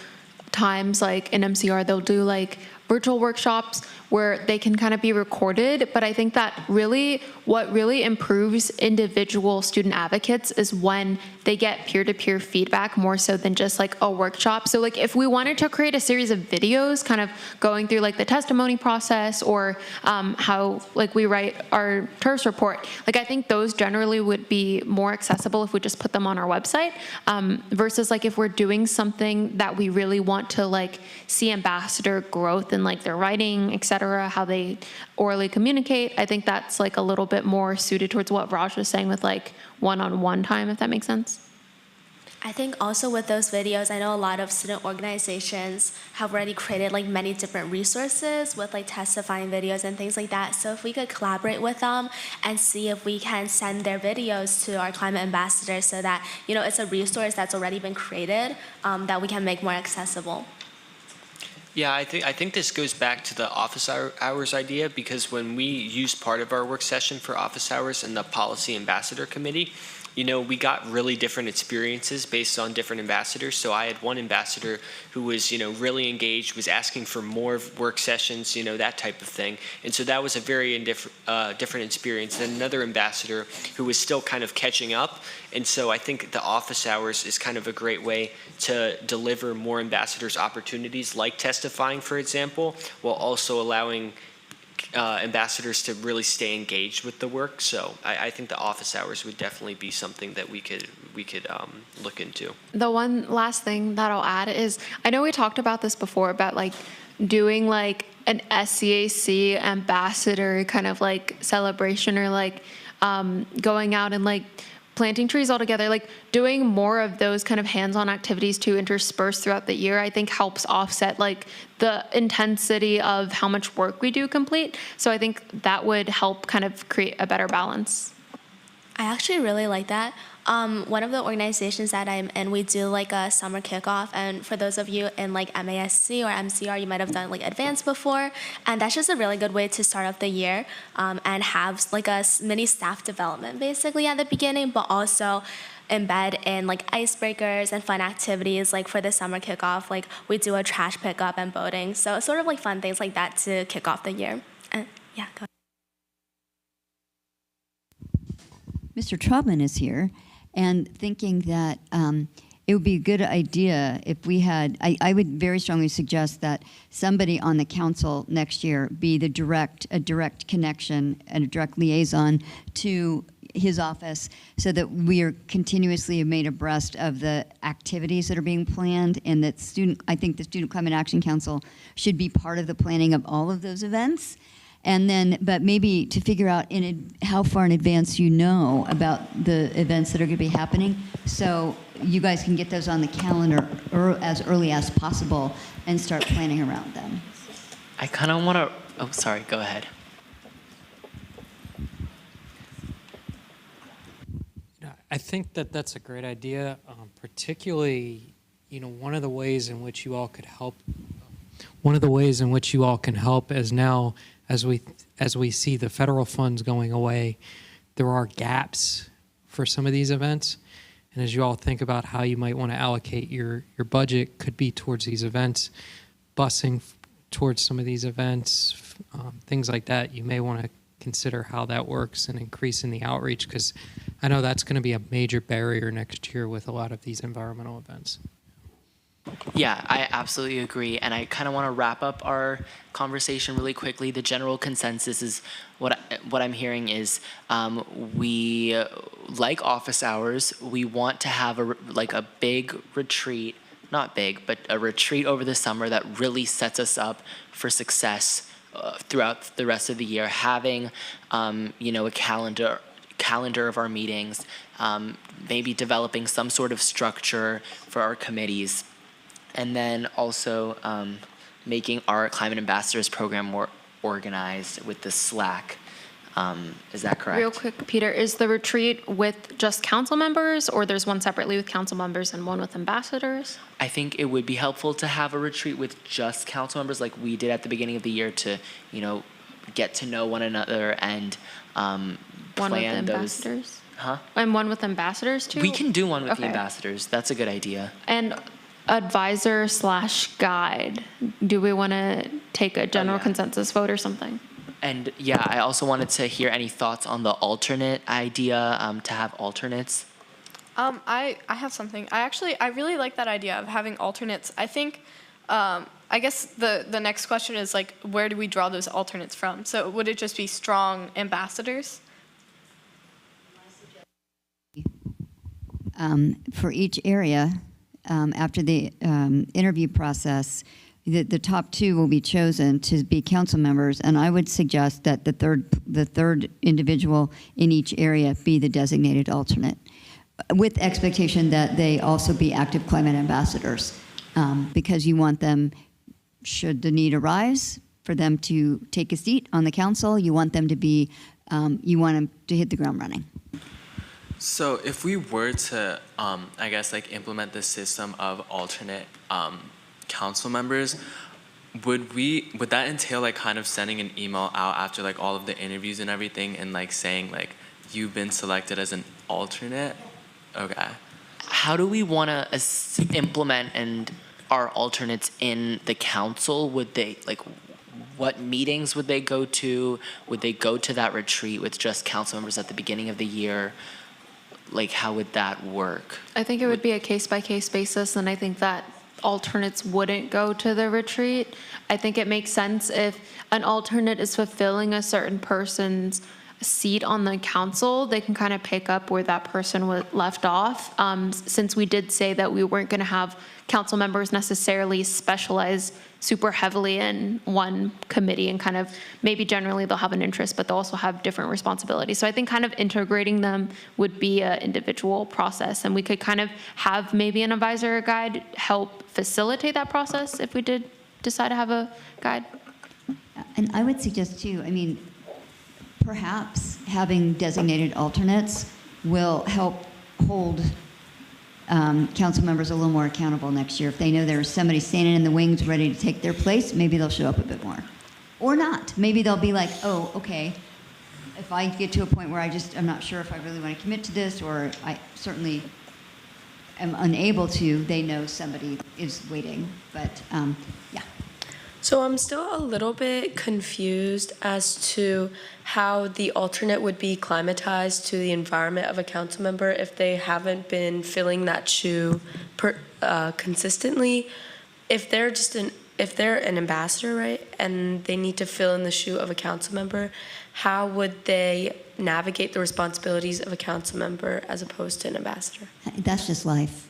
times like in MCR, they'll do like virtual workshops where they can kind of be recorded. But I think that really what really improves individual student advocates is when they get peer-to-peer feedback more so than just like a workshop. So like if we wanted to create a series of videos kind of going through like the testimony process or how like we write our TERS report, like I think those generally would be more accessible if we just put them on our website versus like if we're doing something that we really want to like see ambassador growth in like their writing, et cetera, how they orally communicate. I think that's like a little bit more suited towards what Raj was saying with like one-on-one time, if that makes sense. I think also with those videos, I know a lot of student organizations have already created like many different resources with like testifying videos and things like that. So if we could collaborate with them and see if we can send their videos to our climate ambassadors so that, you know, it's a resource that's already been created that we can make more accessible. Yeah, I think this goes back to the office hours idea, because when we used part of our work session for office hours in the policy ambassador committee, you know, we got really different experiences based on different ambassadors. So I had one ambassador who was, you know, really engaged, was asking for more work sessions, you know, that type of thing. And so that was a very different experience than another ambassador who was still kind of catching up. And so I think the office hours is kind of a great way to deliver more ambassadors opportunities like testifying, for example, while also allowing ambassadors to really stay engaged with the work. So I think the office hours would definitely be something that we could look into. The one last thing that I'll add is, I know we talked about this before about like doing like an SCAC ambassador kind of like celebration or like going out and like planting trees all together, like doing more of those kind of hands-on activities to intersperse throughout the year, I think helps offset like the intensity of how much work we do complete. So I think that would help kind of create a better balance. I actually really like that. One of the organizations that I'm in, we do like a summer kickoff, and for those of you in like MASC or MCR, you might have done like advanced before, and that's just a really good way to start off the year and have like a mini staff development basically at the beginning, but also embed in like icebreakers and fun activities. Like for the summer kickoff, like we do a trash pickup and boating, so sort of like fun things like that to kick off the year. And yeah, go ahead. Mr. Traubman is here, and thinking that it would be a good idea if we had, I would very strongly suggest that somebody on the council next year be a direct connection and a direct liaison to his office, so that we are continuously made abreast of the activities that are being planned, and that I think the Student Climate Action Council should be part of the planning of all of those events. And then, but maybe to figure out how far in advance you know about the events that are going to be happening, so you guys can get those on the calendar as early as possible and start planning around them. I kind of want to, oh, sorry, go ahead. I think that that's a great idea, particularly, you know, one of the ways in which you all can help is now, as we see the federal funds going away, there are gaps for some of these events. And as you all think about how you might want to allocate your budget, could be towards these events, busing towards some of these events, things like that, you may want to consider how that works and increasing the outreach, because I know that's going to be a major barrier next year with a lot of these environmental events. Yeah, I absolutely agree. And I kind of want to wrap up our conversation really quickly. The general consensus is what I'm hearing is we like office hours. We want to have a big retreat, not big, but a retreat over the summer that really sets us up for success throughout the rest of the year. Having, a calendar of our meetings, maybe developing some sort of structure for our committees. And then also making our Climate Ambassadors program more organized with the SCAC. Is that correct? Real quick, Peter, is the retreat with just council members, or there's one separately with council members and one with ambassadors? I think it would be helpful to have a retreat with just council members like we did at the beginning of the year to, get to know one another and One with plan those. ambassadors? Huh? And one with ambassadors too? We can do one with the Okay. ambassadors. That's a good idea. And advisor/guide, do we want to take a general yeah. consensus vote or something? And yeah, I also wanted to hear any thoughts on the alternate idea, to have alternates. I have something. I really like that idea of having alternates. I think, I guess the next question is like, where do we draw those alternates from? So would it just be strong ambassadors? For each area, after the interview process, the top two will be chosen to be council members, and I would suggest that the third individual in each area be the designated alternate, with expectation that they also be active climate ambassadors, because you want them, should the need arise, for them to take a seat on the council. You want them to be, you want them to hit the ground running. So if we were to, implement the system of alternate council members, would that entail kind of sending an email out after all of the interviews and everything and saying you've been selected as an alternate? Okay. How do we want to implement our alternates in the council? Would they what meetings would they go to? Would they go to that retreat with just council members at the beginning of the year? How would that work? I think it would be a case-by-case basis, and I think that alternates wouldn't go to the retreat. I think it makes sense if an alternate is fulfilling a certain person's seat on the council, they can kind of pick up where that person left off. Since we did say that we weren't going to have council members necessarily specialize super heavily in one committee, and kind of maybe generally they'll have an interest, but they'll also have different responsibilities. So I think kind of integrating them would be an individual process, and we could kind of have maybe an advisor or guide help facilitate that process if we did decide to have a guide. And I would suggest too, perhaps having designated alternates will help hold council members a little more accountable next year. If they know there's somebody standing in the wings ready to take their place, maybe they'll show up a bit more. Or not. Maybe they'll be like, oh, okay, if I get to a point where I'm not sure if I really want to commit to this, or I certainly am unable to, they know somebody is waiting. But yeah. So I'm still a little bit confused as to how the alternate would be climatized to the environment of a council member if they haven't been filling that shoe consistently. If they're an ambassador, right, and they need to fill in the shoe of a council member, how would they navigate the responsibilities of a council member as opposed to an ambassador? That's just life.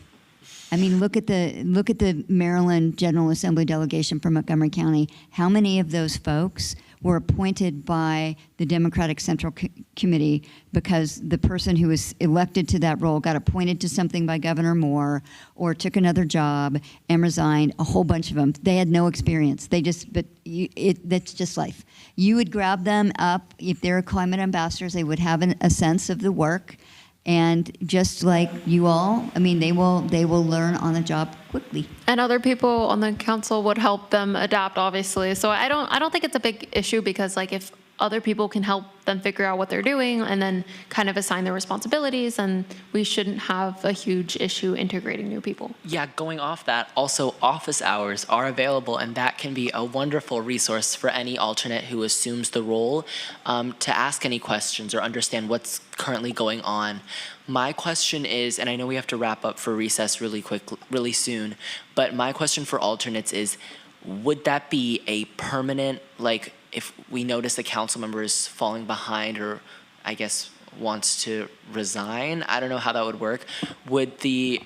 Look at the Maryland General Assembly delegation from Montgomery County. How many of those folks were appointed by the Democratic Central Committee because the person who was elected to that role got appointed to something by Governor Moore or took another job and resigned? A whole bunch of them. They had no experience. That's just life. You would grab them up if they're climate ambassadors. They would have a sense of the work. And just like you all, they will learn on the job quickly. And other people on the council would help them adapt, obviously. So I don't think it's a big issue, because if other people can help them figure out what they're doing and then kind of assign their responsibilities, and we shouldn't have a huge issue integrating new people. Yeah, going off that, also office hours are available, and that can be a wonderful resource for any alternate who assumes the role to ask any questions or understand what's currently going on. My question is, and I know we have to wrap up for recess really soon, but my question for alternates is, would that be a permanent, like, if we notice a council member is falling behind or, I guess, wants to resign, I don't know how that would work, would the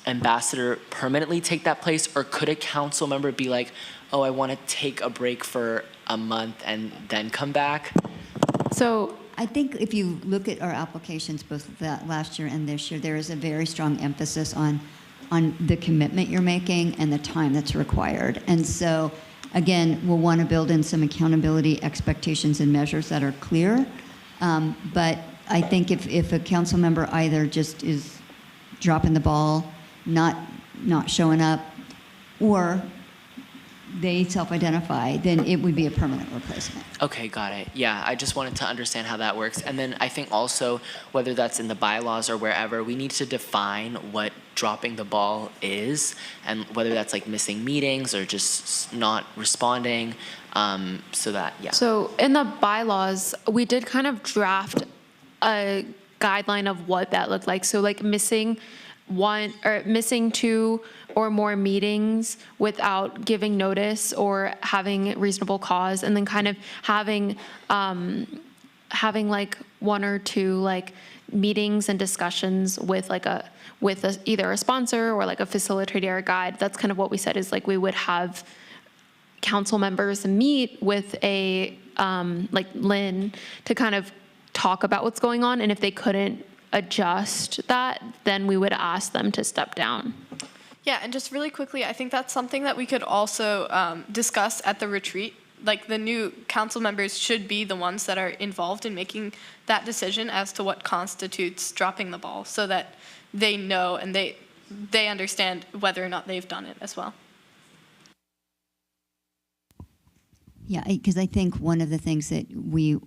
ambassador permanently take that place, or could a council member be like, oh, I want to take a break for a month and then come back? So I think if you look at our applications, both that last year and this year, there is a very strong emphasis on the commitment you're making and the time that's required. And so, again, we'll want to build in some accountability expectations and measures that are clear. But I think if a council member either just is dropping the ball, not showing up, or they self-identify, then it would be a permanent replacement. Okay, got it. Yeah, I just wanted to understand how that works. And then I think also, whether that's in the bylaws or wherever, we need to define what dropping the ball is, and whether that's like missing meetings or just not responding, so that, yeah. So in the bylaws, we did kind of draft a guideline of what that looked like. So like missing two or more meetings without giving notice or having reasonable cause, and then kind of having like one or two like meetings and discussions with either a sponsor or like a facilitator or guide. That's kind of what we said, is like we would have council members meet with a like Lynn to kind of talk about what's going on, and if they couldn't adjust that, then we would ask them to step down. Yeah, and just really quickly, I think that's something that we could also discuss at the retreat. Like, the new council members should be the ones that are involved in making that decision as to what constitutes dropping the ball, so that they know and they understand whether or not they've done it as well. Yeah, because I think one of the things that we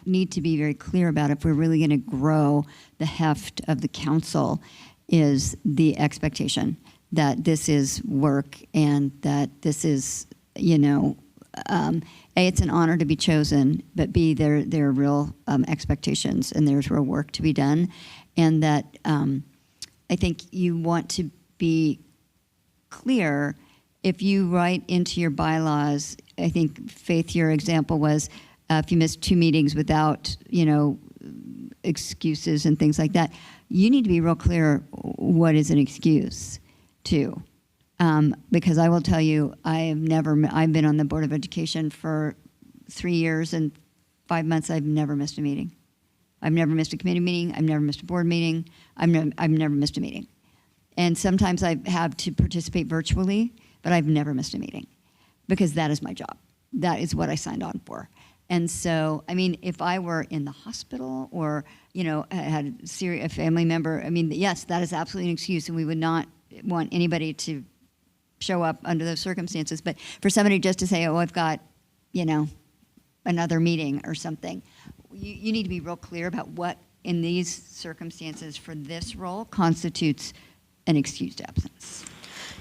need to be very clear about, if we're really going to grow the heft of the council, is the expectation that this is work and that this is, A, it's an honor to be chosen, but B, there are real expectations and there's real work to be done. And that I think you want to be clear. If you write into your bylaws, I think, Faith, your example was if you miss 2 meetings without, excuses and things like that, you need to be real clear what is an excuse too. Because I will tell you, I've been on the Board of Education for 3 years and 5 months. I've never missed a meeting. I've never missed a committee meeting. I've never missed a board meeting. I've never missed a meeting. And sometimes I have to participate virtually, but I've never missed a meeting because that is my job. That is what I signed on for. And so, if I were in the hospital or, had a family member, yes, that is absolutely an excuse, and we would not want anybody to show up under those circumstances. But for somebody just to say, oh, I've got, another meeting or something, you need to be real clear about what, in these circumstances for this role, constitutes an excused absence.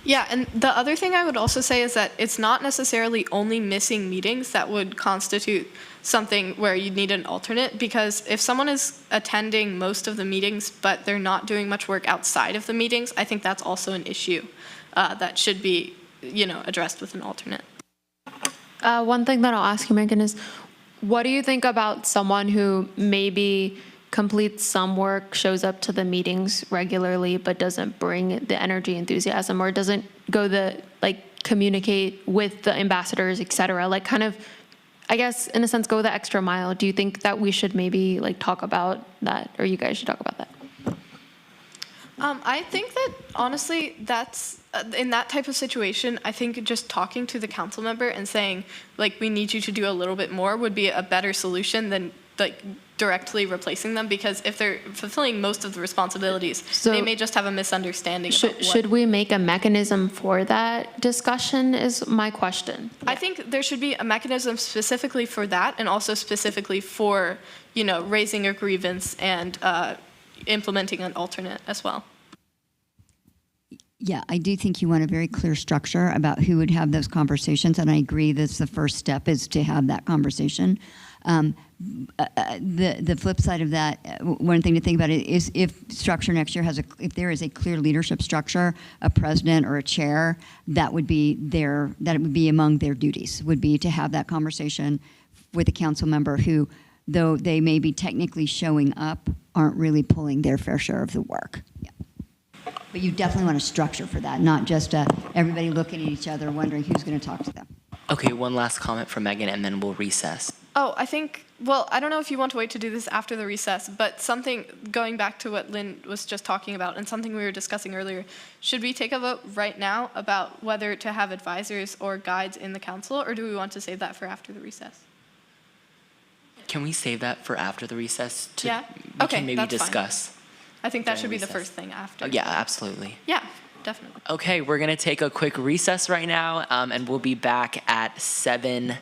Yeah, and the other thing I would also say is that it's not necessarily only missing meetings that would constitute something where you need an alternate, because if someone is attending most of the meetings but they're not doing much work outside of the meetings, I think that's also an issue that should be, addressed with an alternate. One thing that I'll ask you, Megan, is what do you think about someone who maybe completes some work, shows up to the meetings regularly, but doesn't bring the energy, enthusiasm, or doesn't go communicate with the ambassadors, et cetera, kind of, I guess, in a sense, go the extra mile? Do you think that we should maybe talk about that, or you guys should talk about that? I think that, honestly, that's, in that type of situation, I think just talking to the council member and saying, we need you to do a little bit more would be a better solution than like directly replacing them, because if they're fulfilling most of the responsibilities, So- they may just have a misunderstanding about what. Should we make a mechanism for that discussion is my question. I think there should be a mechanism specifically for that, and also specifically for, you know, raising a grievance and implementing an alternate as well. Yeah, I do think you want a very clear structure about who would have those conversations, and I agree that's the first step is to have that conversation. The flip side of that, one thing to think about is if structure next year if there is a clear leadership structure, a president or a chair, that would be among their duties, would be to have that conversation with a council member who, though they may be technically showing up, aren't really pulling their fair share of the work. Yeah. But you definitely want a structure for that, not just everybody looking at each other wondering who's going to talk to them. Okay, one last comment from Megan, and then we'll recess. Oh, I think, well, I don't know if you want to wait to do this after the recess, but something, going back to what Lynn was just talking about and something we were discussing earlier, should we take a vote right now about whether to have advisors or guides in the council, or do we want to save that for after the recess? Can we save that for after the recess? Yeah? We Okay, can maybe that's fine. discuss. I think that during should be the recess. first thing after. Oh, yeah, absolutely. Yeah, definitely. Okay, we're gonna take a quick recess right now, and we'll be back at 7:10.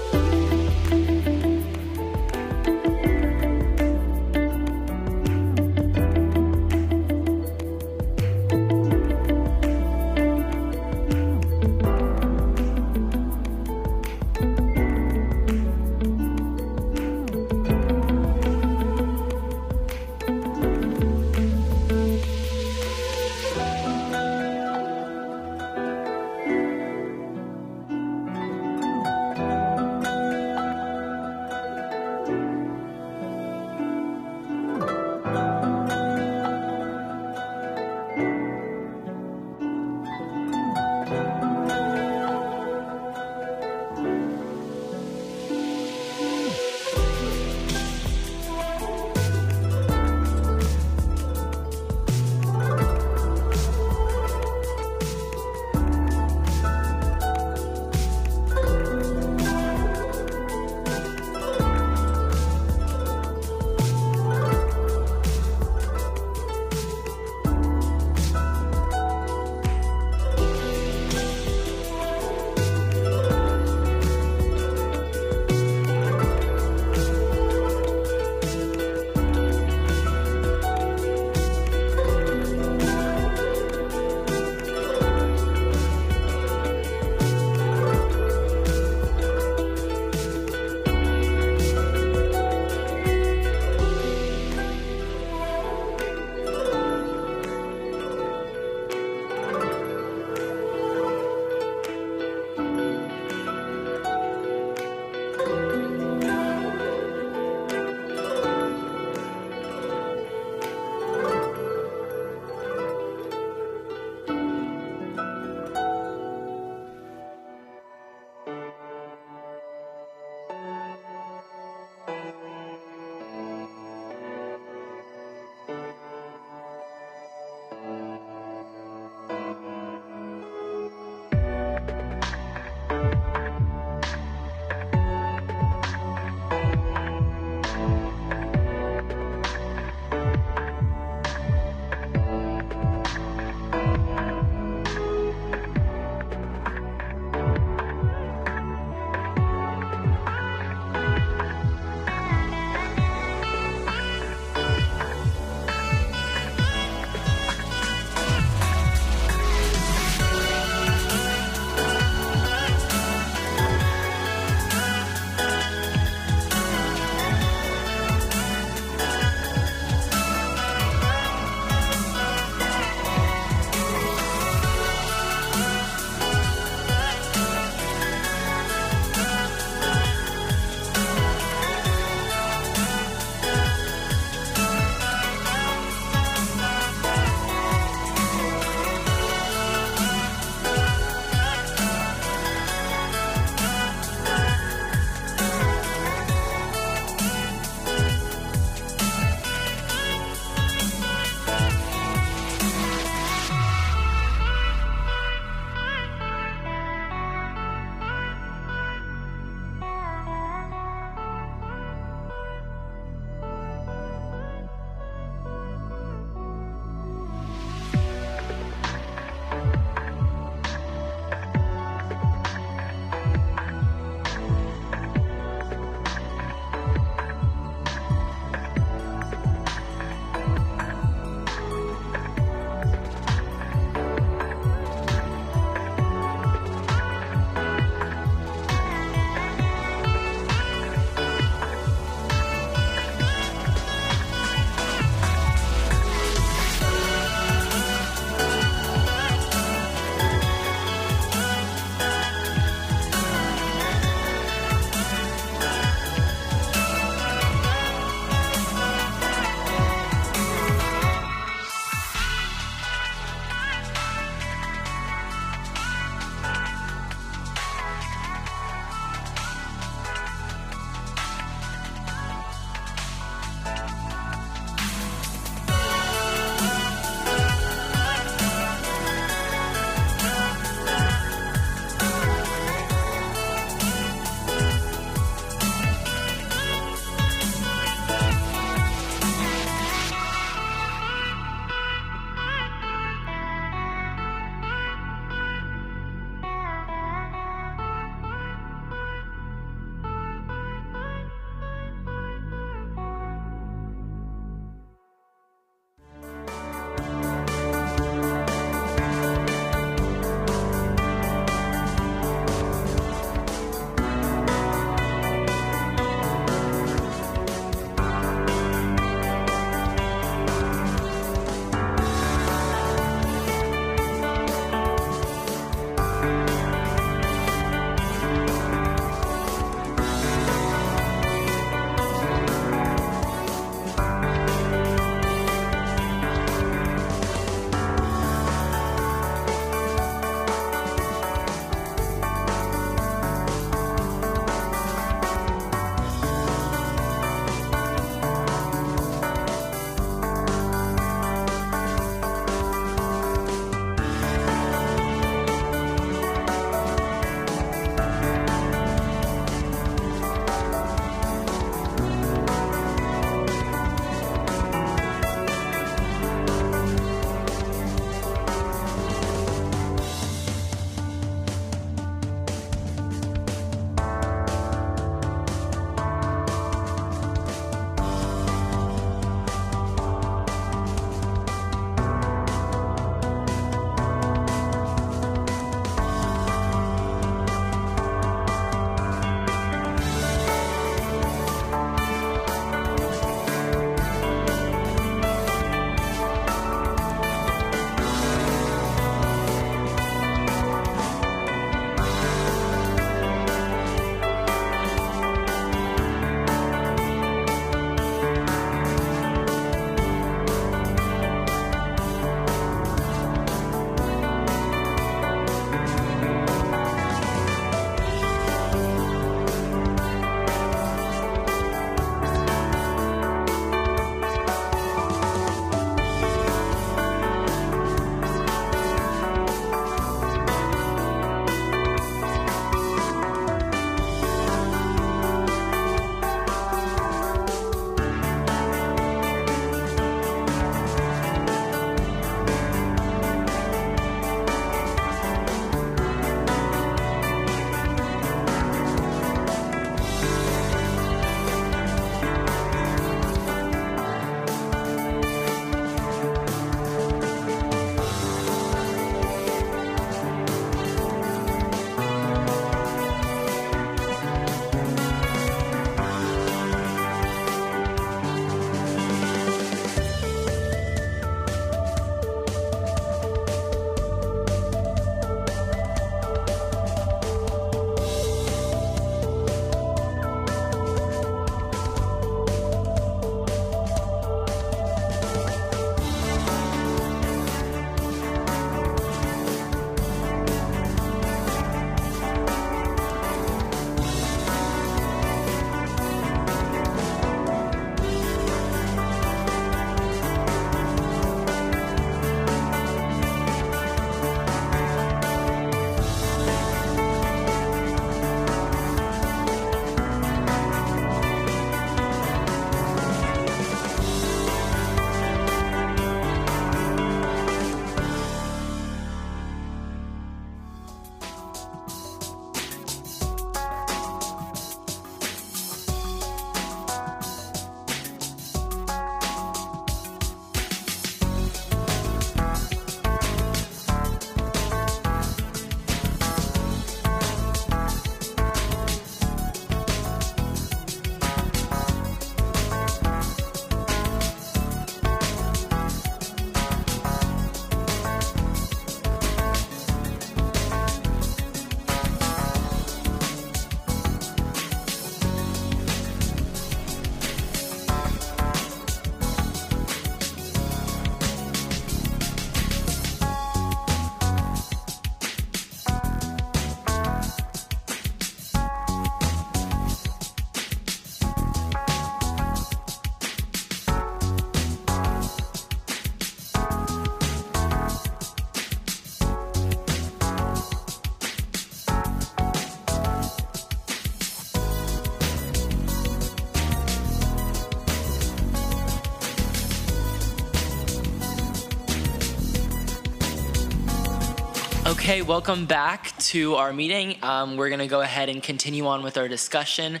Okay, welcome back to our meeting. We're gonna go ahead and continue on with our discussion.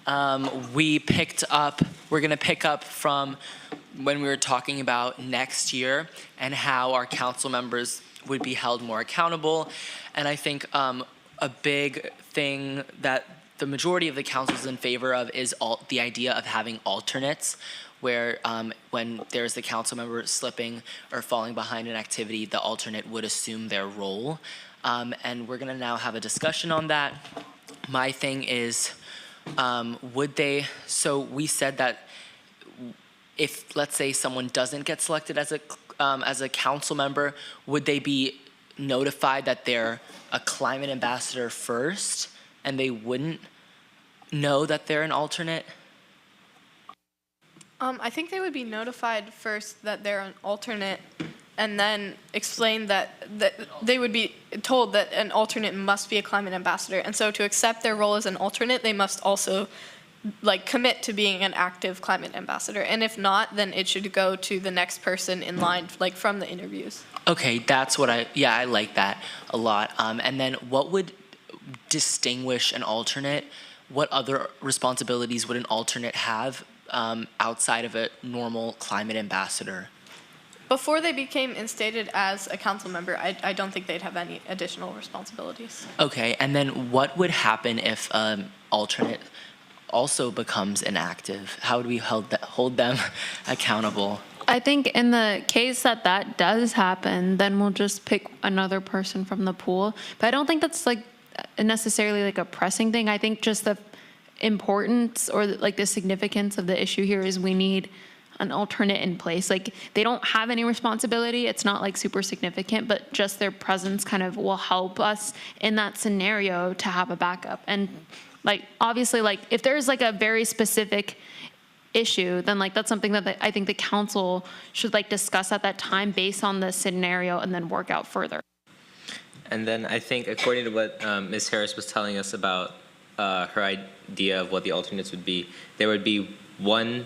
We're gonna pick up from when we were talking about next year and how our council members would be held more accountable. And I think a big thing that the majority of the council is in favor of is the idea of having alternates, where when there's the council member slipping or falling behind an activity, the alternate would assume their role. And we're gonna now have a discussion on that. My thing is, so we said that if, let's say, someone doesn't get selected as a council member, would they be notified that they're a climate ambassador first, and they wouldn't know that they're an alternate? I think they would be notified first that they're an alternate, and then explain that they would be told that an alternate must be a climate ambassador. And so to accept their role as an alternate, they must also commit to being an active climate ambassador. And if not, then it should go to the next person in line, from the interviews. Okay, that's what I like that a lot. And then what would distinguish an alternate? What other responsibilities would an alternate have outside of a normal climate ambassador? Before they became instated as a council member, I don't think they'd have any additional responsibilities. Okay, and then what would happen if alternate also becomes inactive? How would we hold them accountable? I think in the case that does happen, then we'll just pick another person from the pool. But I don't think that's necessarily a pressing thing. I think just the importance or the significance of the issue here is we need an alternate in place. They don't have any responsibility. It's not super significant, but just their presence kind of will help us in that scenario to have a backup. And obviously, if there's a very specific issue, then that's something that I think the council should discuss at that time based on the scenario and then work out further. And then I think according to what Ms. Harris was telling us about her idea of what the alternates would be, there would be one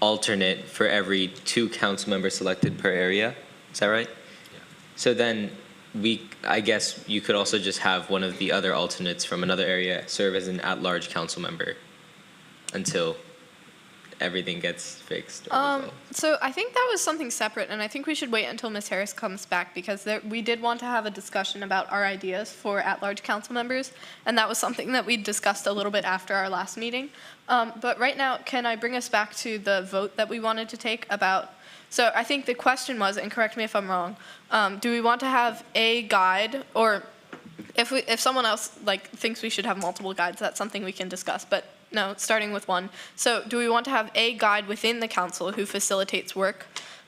alternate for every 2 council members selected per area. Is that right? Yeah. So then I guess you could also just have one of the other alternates from another area serve as an at-large council member until everything gets fixed. So I think that was something separate, and I think we should wait until Ms. Harris comes back, because we did want to have a discussion about our ideas for at-large council members, and that was something that we discussed a little bit after our last meeting. But right now, can I bring us back to the vote that we wanted to take about? So I think the question was, and correct me if I'm wrong, do we want to have a guide, or if someone else thinks we should have multiple guides, that's something we can discuss. But no, starting with one. So do we want to have a guide within the council who facilitates work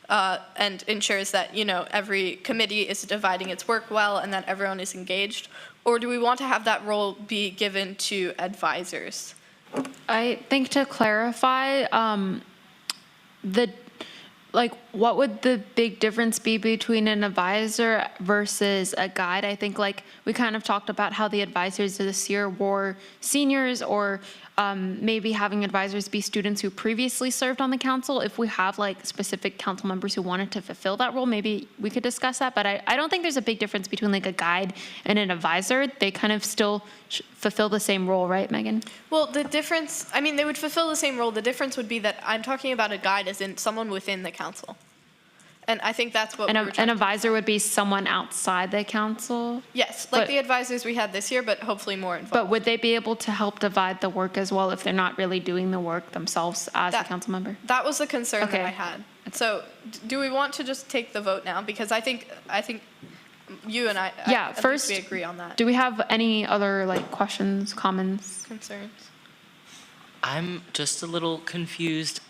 and ensures that every committee is dividing its work well and that everyone is engaged? Or do we want to have that role be given to advisors? I think to clarify, what would the big difference be between an advisor versus a guide? I think we kind of talked about how the advisors this year were seniors, or maybe having advisors be students who previously served on the council. If we have specific council members who wanted to fulfill that role, maybe we could discuss that. But I don't think there's a big difference between a guide and an advisor. They kind of still fulfill the same role, right, Megan? Well, the difference, they would fulfill the same role. The difference would be that I'm talking about a guide as in someone within the council. And I think that's what an advisor would be someone outside the council? Yes, the advisors we had this year, but hopefully more involved. But would they be able to help divide the work as well if they're not really doing the work themselves as a council member? That was the concern that I had. So do we want to just take the vote now? Because I think you and I first, we agree on that. Do we have any other questions, comments? Concerns? I'm just a little confused.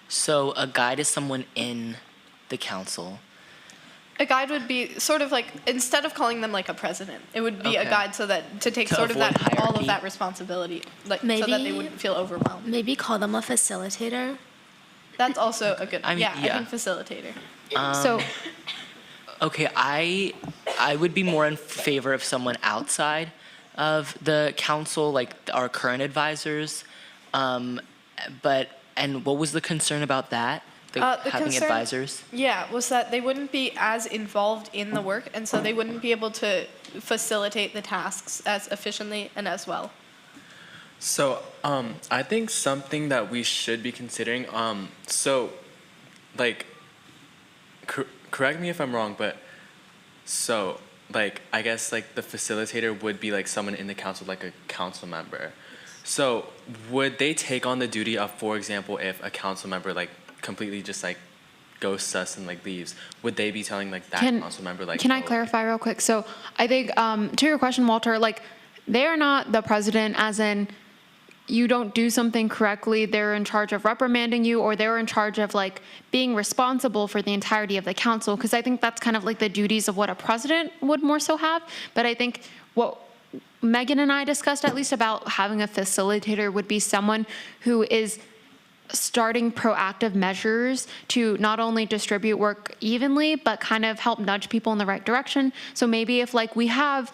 So a guide is someone in the council. A guide would be sort of instead of calling them a president, it would be a guide so that to take sort of that all of that responsibility, so that they wouldn't feel overwhelmed. Maybe call them a facilitator. That's also a good. I think facilitator. Okay, I would be more in favor of someone outside of the council, our current advisors. And what was the concern about that? the having concern, advisors? Yeah, was that they wouldn't be as involved in the work, and so they wouldn't be able to facilitate the tasks as efficiently and as well. So, I think something that we should be considering, so, like, correct me if I'm wrong, but, so, like, I guess, like, the facilitator would be, like, someone in the council, like a council member. So, would they take on the duty of, for example, if a council member, like, completely just, like, ghosts us and, like, leaves, would they be telling, like, that council member, like, Can I clarify real quick? So I think, to your question, Walter, like, they are not the president, as in you don't do something correctly, they're in charge of reprimanding you, or they're in charge of, like, being responsible for the entirety of the council, because I think that's kind of like the duties of what a president would more so have. But I think what Megan and I discussed, at least, about having a facilitator would be someone who is starting proactive measures to not only distribute work evenly, but kind of help nudge people in the right direction. So maybe if, like, we have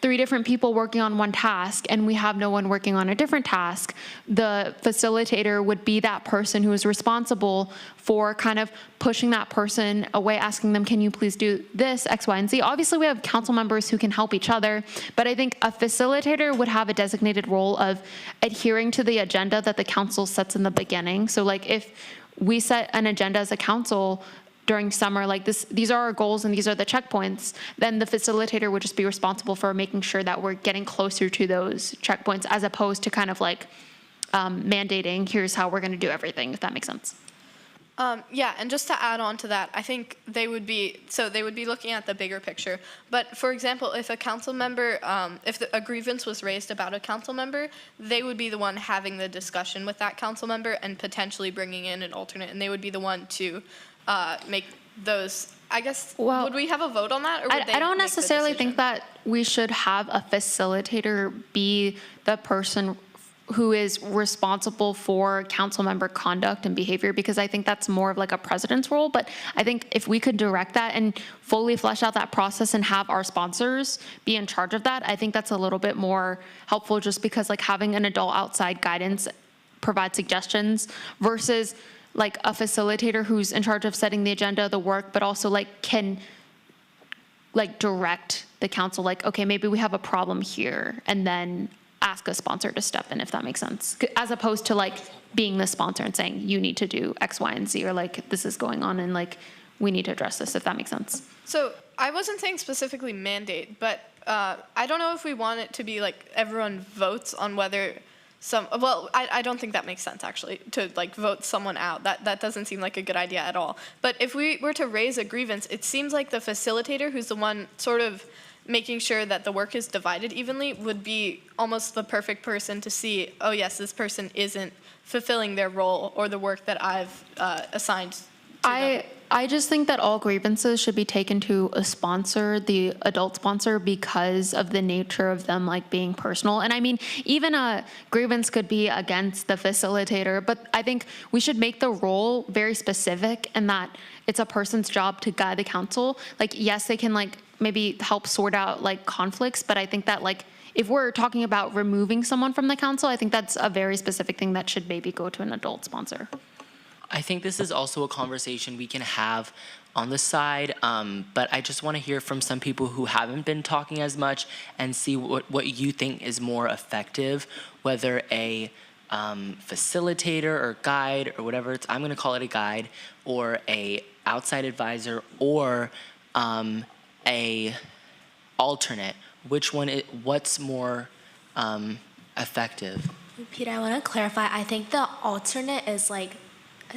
3 different people working on one task and we have no one working on a different task, the facilitator would be that person who is responsible for kind of pushing that person away, asking them, can you please do this, X, Y, and Z? Obviously, we have council members who can help each other, but I think a facilitator would have a designated role of adhering to the agenda that the council sets in the beginning. So, like, if we set an agenda as a council during summer, like this, these are our goals and these are the checkpoints, then the facilitator would just be responsible for making sure that we're getting closer to those checkpoints, as opposed to kind of like mandating, here's how we're going to do everything, if that makes sense. Yeah, and just to add on to that, I think they would be looking at the bigger picture. But for example, if a council member, if a grievance was raised about a council member, they would be the one having the discussion with that council member and potentially bringing in an alternate, and they would be the one to make those, I guess, well, would we have a vote on that? Or would I don't necessarily think that we should have a facilitator be the person who is responsible for council member conduct and behavior, because I think that's more of like a president's role. But I think if we could direct that and fully flesh out that process and have our sponsors be in charge of that, I think that's a little bit more helpful, just because like having an adult outside guidance provide suggestions versus like a facilitator who's in charge of setting the agenda, the work, but also like can like direct the council, like, okay, maybe we have a problem here, and then ask a sponsor to step in, if that makes sense. As opposed to like being the sponsor and saying, you need to do X, Y, and Z, or like this is going on and like we need to address this, if that makes sense. So I wasn't saying specifically mandate, but I don't know if we want it to be like everyone votes on whether I don't think that makes sense, actually, to like vote someone out. That doesn't seem like a good idea at all. But if we were to raise a grievance, it seems like the facilitator, who's the one sort of making sure that the work is divided evenly, would be almost the perfect person to see, oh yes, this person isn't fulfilling their role or the work that I've assigned to them. I just think that all grievances should be taken to a sponsor, the adult sponsor, because of the nature of them like being personal. And I mean, even a grievance could be against the facilitator, but I think we should make the role very specific, and that it's a person's job to guide the council. Like, yes, they can like maybe help sort out like conflicts, but I think that like if we're talking about removing someone from the council, I think that's a very specific thing that should maybe go to an adult sponsor. I think this is also a conversation we can have on the side, but I just want to hear from some people who haven't been talking as much and see what you think is more effective, whether a facilitator or guide or whatever, I'm going to call it a guide, or a outside advisor, or a alternate. What's more effective? Peter, I want to clarify. I think the alternate is like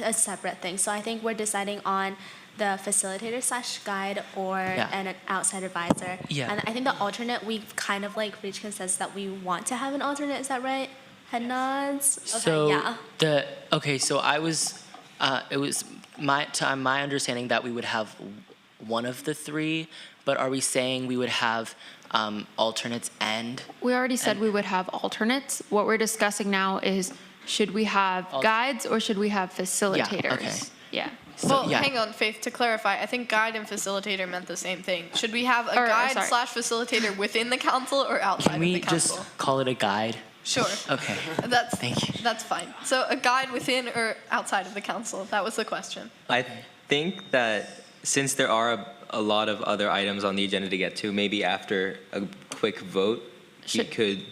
a separate thing. So I think we're deciding on the facilitator / guide or an outside advisor. Yeah. And I think the alternate, we've kind of like reached consensus that we want to have an alternate. Is that right? Head nods? Okay, So yeah. So I was, it was my understanding that we would have one of the three, but are we saying we would have alternates and? We already said we would have alternates. What we're discussing now is, should we have guides or should we have facilitators? Yeah, okay. Yeah. Hang on, Faith, to clarify, I think guide and facilitator meant the same thing. Should we have a guide / facilitator within the council or outside Can of the we council? just call it a guide? Sure. Okay. Thank you. That's fine. So a guide within or outside of the council? That was the question. I think that since there are a lot of other items on the agenda to get to, maybe after a quick vote, we could.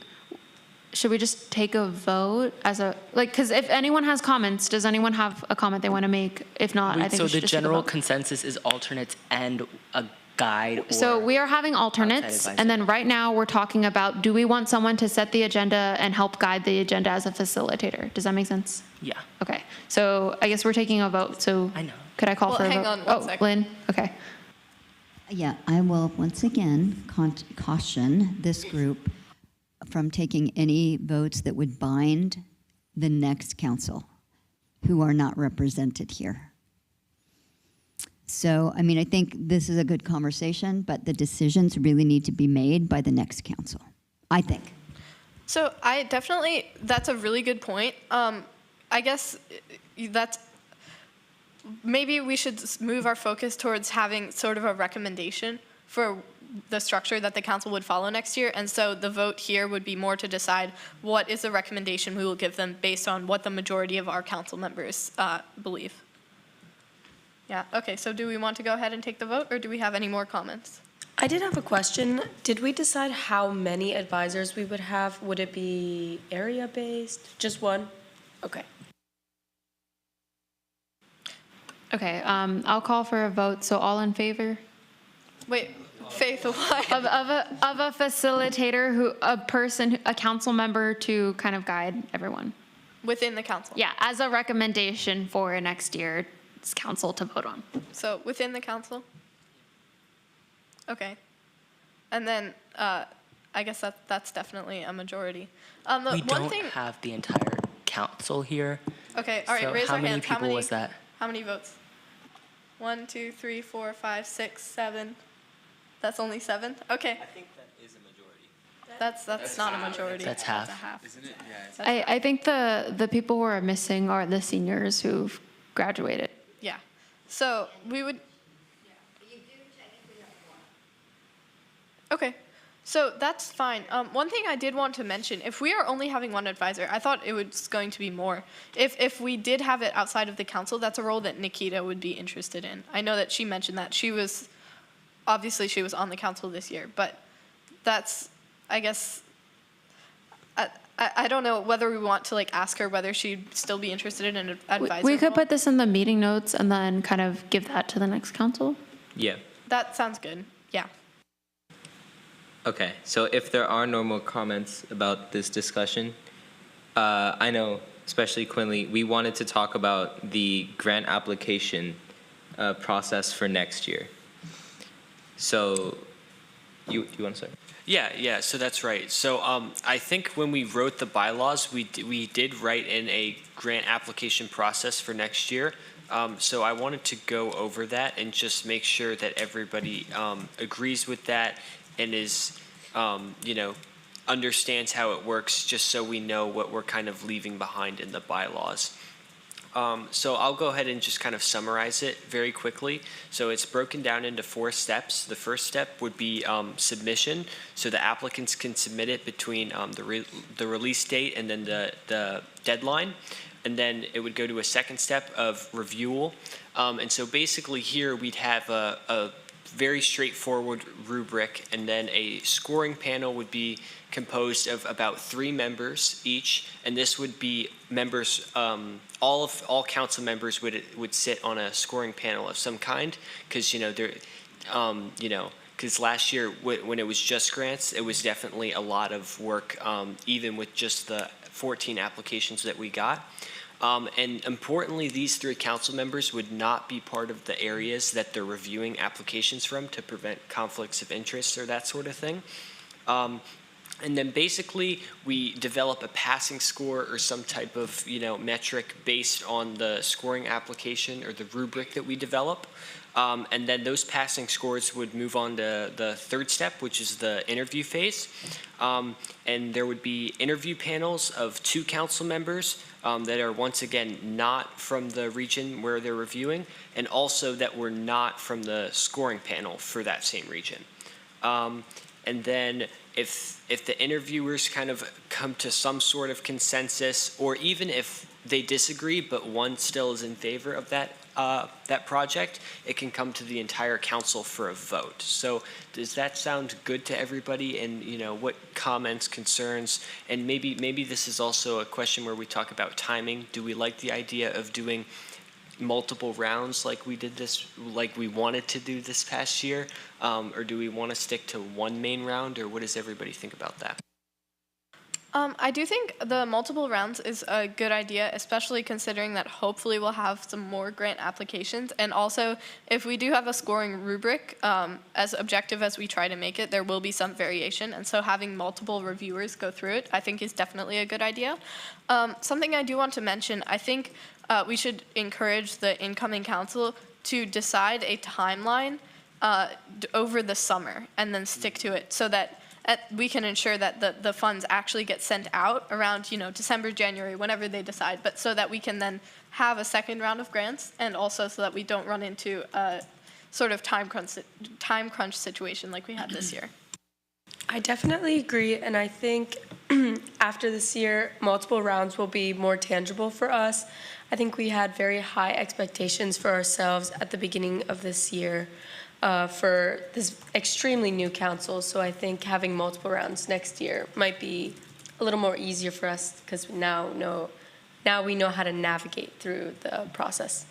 Should we just take a vote as a, like, because if anyone has comments, does anyone have a comment they want to make? If not, I think So we the should just take a general vote. consensus is alternates and a guide or. So we are having alternates, advisor. and then right now we're talking about, do we want someone to set the agenda and help guide the agenda as a facilitator? Does that make sense? Yeah. Okay, so I guess we're taking a vote, so. I know. Could I call Well, for a vote? hang on one second. Lynn, okay. Yeah, I will once again caution this group from taking any votes that would bind the next council who are not represented here. So, I mean, I think this is a good conversation, but the decisions really need to be made by the next council, I think. So that's a really good point. I guess that's, maybe we should move our focus towards having sort of a recommendation for the structure that the council would follow next year. And so the vote here would be more to decide what is the recommendation we will give them based on what the majority of our council members believe. Yeah, okay, so do we want to go ahead and take the vote, or do we have any more comments? I did have a question. Did we decide how many advisors we would have? Would it be area-based? Just one? Okay. Okay, I'll call for a vote, so all in favor? Wait, Faith, why? Of a facilitator, a council member to kind of guide everyone. Within the council? Yeah, as a recommendation for next year's council to vote on. So within the council? Okay. And then I guess that's definitely a majority. We don't have the entire council here. Okay, all right, So raise how our many hands. people was that? How many votes? 1, 2, 3, 4, 5, 6, 7. That's only 7? Okay. I think that is a majority. That's not a majority. That's That's half. a half. Isn't it? Yeah. I think the people who are missing are the seniors who've graduated. Yeah. So we would. Okay. So that's fine. One thing I did want to mention, if we are only having one advisor, I thought it was going to be more. If we did have it outside of the council, that's a role that Nikita would be interested in. I know that she mentioned that. She was on the council this year, but that's, I guess, I don't know whether we want to like ask her whether she'd still be interested in an advisor. We could role. put this in the meeting notes and then kind of give that to the next council. Yeah. That sounds good. Yeah. Okay, so if there are no more comments about this discussion, I know, especially Quinley, we wanted to talk about the grant application process for next year. So, you want to start? Yeah, so that's right. So I think when we wrote the bylaws, we did write in a grant application process for next year. So I wanted to go over that and just make sure that everybody agrees with that and is, understands how it works, just so we know what we're kind of leaving behind in the bylaws. So I'll go ahead and just kind of summarize it very quickly. So it's broken down into 4 steps. The first step would be submission. So the applicants can submit it between the release date and then the deadline. And then it would go to a second step of reviewal. And so basically here we'd have a very straightforward rubric, and then a scoring panel would be composed of about 3 members each, and this would be members, all council members would sit on a scoring panel of some kind, because because last year when it was just grants, it was definitely a lot of work, even with just the 14 applications that we got. And importantly, these 3 council members would not be part of the areas that they're reviewing applications from to prevent conflicts of interest or that sort of thing. And then basically we develop a passing score or some type of metric based on the scoring application or the rubric that we develop. And then those passing scores would move on to the third step, which is the interview phase. And there would be interview panels of 2 council members that are once again not from the region where they're reviewing, and also that were not from the scoring panel for that same region. And then if the interviewers kind of come to some sort of consensus, or even if they disagree, but one still is in favor of that project, it can come to the entire council for a vote. So does that sound good to everybody? And what comments, concerns, and maybe this is also a question where we talk about timing. Do we like the idea of doing multiple rounds like we wanted to do this past year, or do we want to stick to one main round, or what does everybody think about that? I do think the multiple rounds is a good idea, especially considering that hopefully we'll have some more grant applications. And also, if we do have a scoring rubric, as objective as we try to make it, there will be some variation. And so having multiple reviewers go through it, I think is definitely a good idea. Something I do want to mention, I think we should encourage the incoming council to decide a timeline over the summer and then stick to it so that we can ensure that the funds actually get sent out around, December, January, whenever they decide, but so that we can then have a second round of grants, and also so that we don't run into a sort of time crunch situation like we had this year. I definitely agree, and I think after this year, multiple rounds will be more tangible for us. I think we had very high expectations for ourselves at the beginning of this year. For this extremely new council, so I think having multiple rounds next year might be a little more easier for us because now we know how to navigate through the process.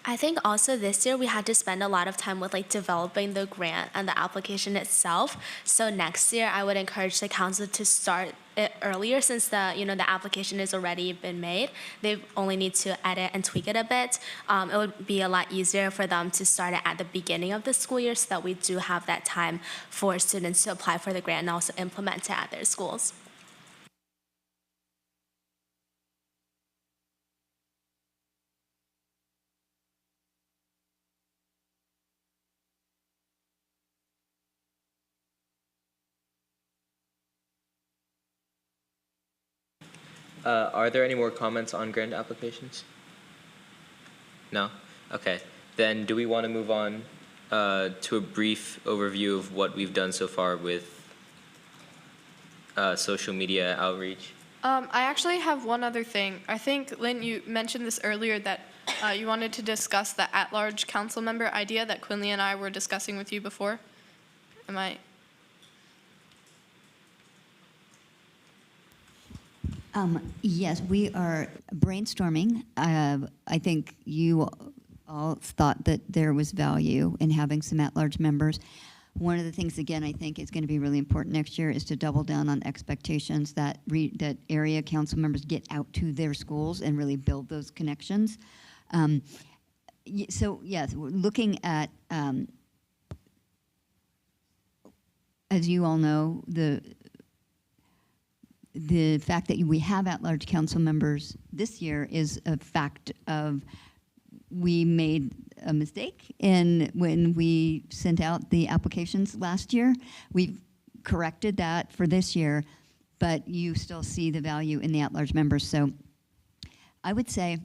I think also this year we had to spend a lot of time with developing the grant and the application itself. So next year I would encourage the council to start it earlier, since the application has already been made. They only need to edit and tweak it a bit. It would be a lot easier for them to start it at the beginning of the school year, so that we do have that time for students to apply for the grant and also implement it at their schools. Are there any more comments on grant applications? No? Okay. Then do we want to move on to a brief overview of what we've done so far with social media outreach? I actually have one other thing. I think, Lynn, you mentioned this earlier, that you wanted to discuss the at-large council member idea that Quinley and I were discussing with you before. Am I? Yes, we are brainstorming. I think you all thought that there was value in having some at-large members. One of the things, again, I think is going to be really important next year is to double down on expectations that that area council members get out to their schools and really build those connections. So yes, we're looking at, as you all know, the fact that we have at-large council members this year is a fact of we made a mistake when we sent out the applications last year. We've corrected that for this year, but you still see the value in the at-large members. So I would say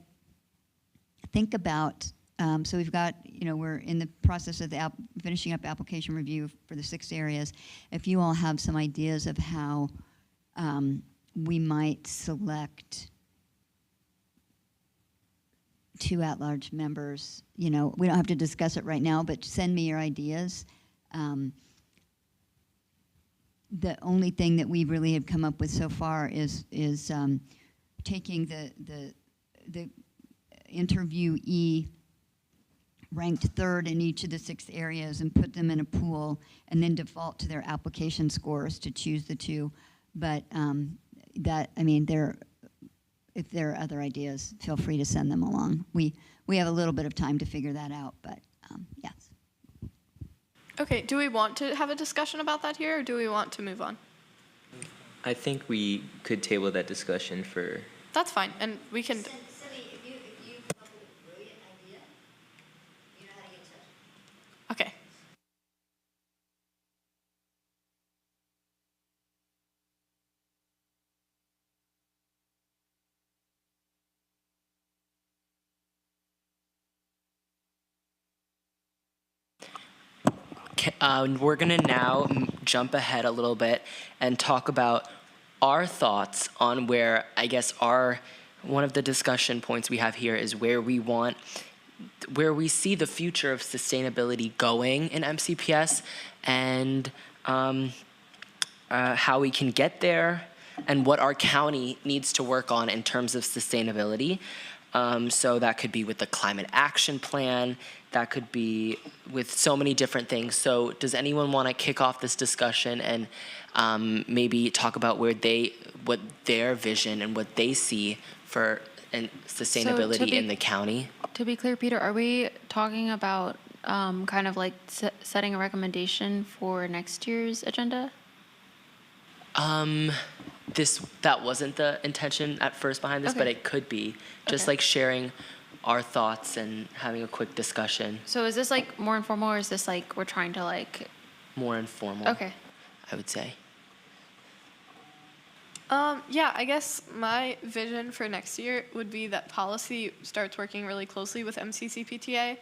think about, so we've got, we're in the process of finishing up application review for the 6 areas. If you all have some ideas of how we might select 2 at-large members. We don't have to discuss it right now, but send me your ideas. The only thing that we really have come up with so far is taking the interviewee ranked 3rd in each of the 6 areas and put them in a pool, and then default to their application scores to choose the 2. But if there are other ideas, feel free to send them along. We have a little bit of time to figure that out, but yes. Okay, do we want to have a discussion about that here, or do we want to move on? I think we could table that discussion for... That's fine, and we can... Cindy, if you come up with a brilliant idea, you know how to get in touch. Okay. we're gonna now jump ahead a little bit and talk about our thoughts on where, I guess, one of the discussion points we have here is where we see the future of sustainability going in MCPS, and how we can get there, and what our county needs to work on in terms of sustainability. So that could be with the climate action plan, that could be with so many different things. So does anyone want to kick off this discussion and maybe talk about what their vision and what they see for sustainability in the county? To be clear, Peter, are we talking about kind of like setting a recommendation for next year's agenda? That wasn't the intention at first behind this, Okay. but it could be. Just Okay. like sharing our thoughts and having a quick discussion. So is this like more informal, or is this like we're trying to like? More informal. Okay. I would say. Yeah, I guess my vision for next year would be that policy starts working really closely with MCCPTA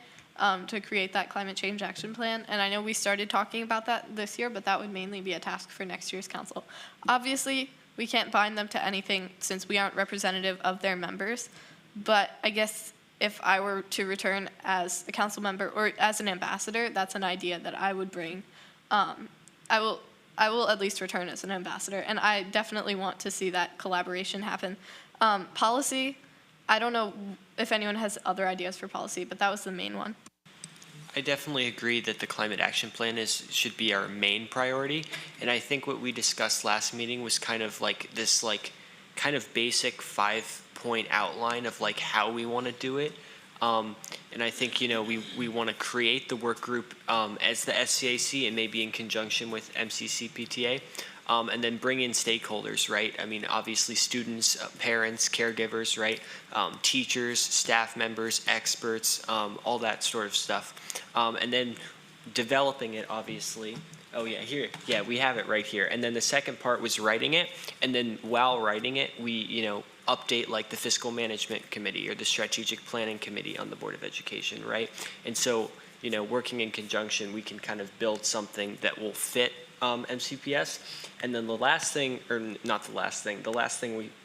to create that climate change action plan. And I know we started talking about that this year, but that would mainly be a task for next year's council. Obviously, we can't bind them to anything since we aren't representative of their members. But I guess if I were to return as a council member or as an ambassador, that's an idea that I would bring. I will at least return as an ambassador, and I definitely want to see that collaboration happen. Policy, I don't know if anyone has other ideas for policy, but that was the main one. I definitely agree that the climate action plan should be our main priority, and I think what we discussed last meeting was kind of like this kind of basic 5-point outline of like how we want to do it. And I think, we want to create the work group as the SCAC and maybe in conjunction with MCCPTA, and then bring in stakeholders, right? I mean, obviously students, parents, caregivers, right? Teachers, staff members, experts, all that sort of stuff. And then developing it, obviously. Oh yeah, here, yeah, we have it right here. And then the second part was writing it. And then while writing it, we, update like the fiscal management committee or the strategic planning committee on the Board of Education, right? And so, working in conjunction, we can kind of build something that will fit MCPS. And then the last thing, or not the last thing,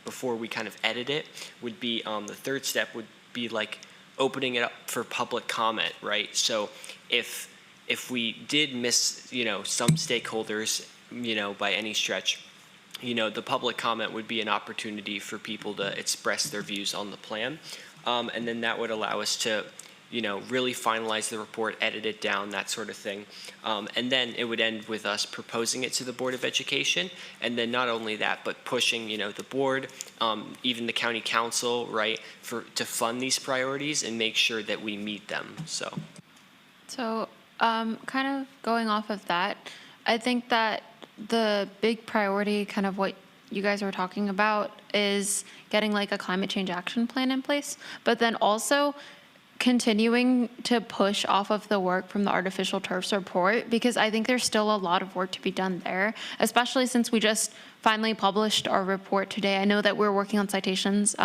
before we kind of edit it would be, the third step would be like opening it up for public comment, right? So if we did miss, some stakeholders, by any stretch, the public comment would be an opportunity for people to express their views on the plan. And then that would allow us to, really finalize the report, edit it down, that sort of thing. And then it would end with us proposing it to the Board of Education. And then not only that, but pushing, the board, even the county council, right, to fund these priorities and make sure that we meet them, so. So kind of going off of that, I think that the big priority, kind of what you guys were talking about, is getting like a climate change action plan in place, but then also continuing to push off of the work from the artificial turfs report, because I think there's still a lot of work to be done there, especially since we just finally published our report today. I know that we're working on citations,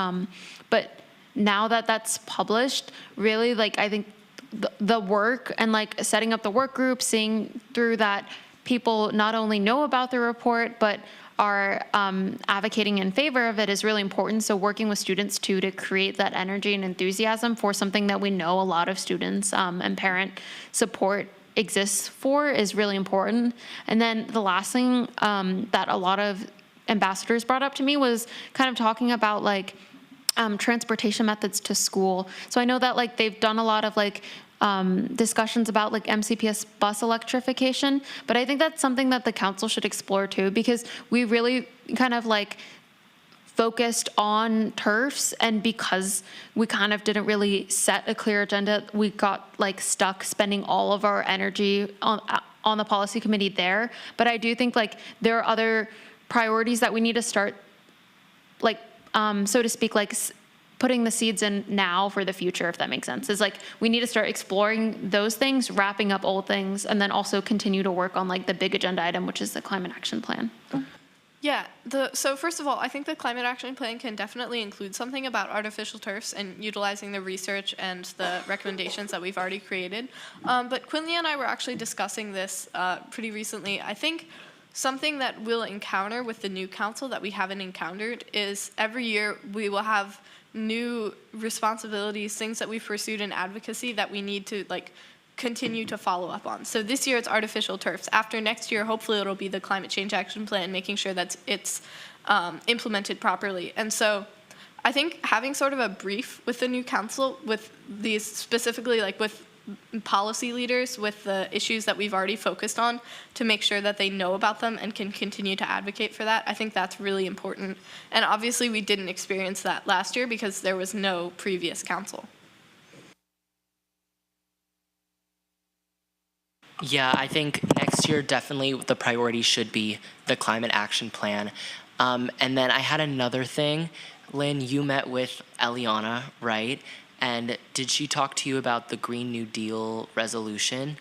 but now that that's published, really, like, I think the work and like setting up the work group, seeing through that people not only know about the report, but are advocating in favor of it is really important. So working with students too to create that energy and enthusiasm for something that we know a lot of students and parent support exists for is really important. And then the last thing that a lot of ambassadors brought up to me was kind of talking about like transportation methods to school. So I know that like they've done a lot of like discussions about like MCPS bus electrification, but I think that's something that the council should explore too, because we really kind of like focused on turfs, and because we kind of didn't really set a clear agenda, we got like stuck spending all of our energy on the policy committee there. But I do think like there are other priorities that we need to start like so to speak, like putting the seeds in now for the future, if that makes sense. Is like we need to start exploring those things, wrapping up old things, and then also continue to work on like the big agenda item, which is the climate action plan. Yeah, so first of all, I think the climate action plan can definitely include something about artificial turfs and utilizing the research and the recommendations that we've already created. But Quinley and I were actually discussing this pretty recently. I think something that we'll encounter with the new council that we haven't encountered is every year we will have new responsibilities, things that we've pursued in advocacy that we need to continue to follow up on. So this year it's artificial turfs. After next year, hopefully it'll be the climate change action plan, making sure that it's implemented properly. And so I think having sort of a brief with the new council, with these specifically with policy leaders, with the issues that we've already focused on, to make sure that they know about them and can continue to advocate for that, I think that's really important. And obviously we didn't experience that last year because there was no previous council. Yeah, I think next year definitely the priority should be the climate action plan. And then I had another thing. Lynn, you met with Eliana, right? And did she talk to you about the Green New Deal resolution?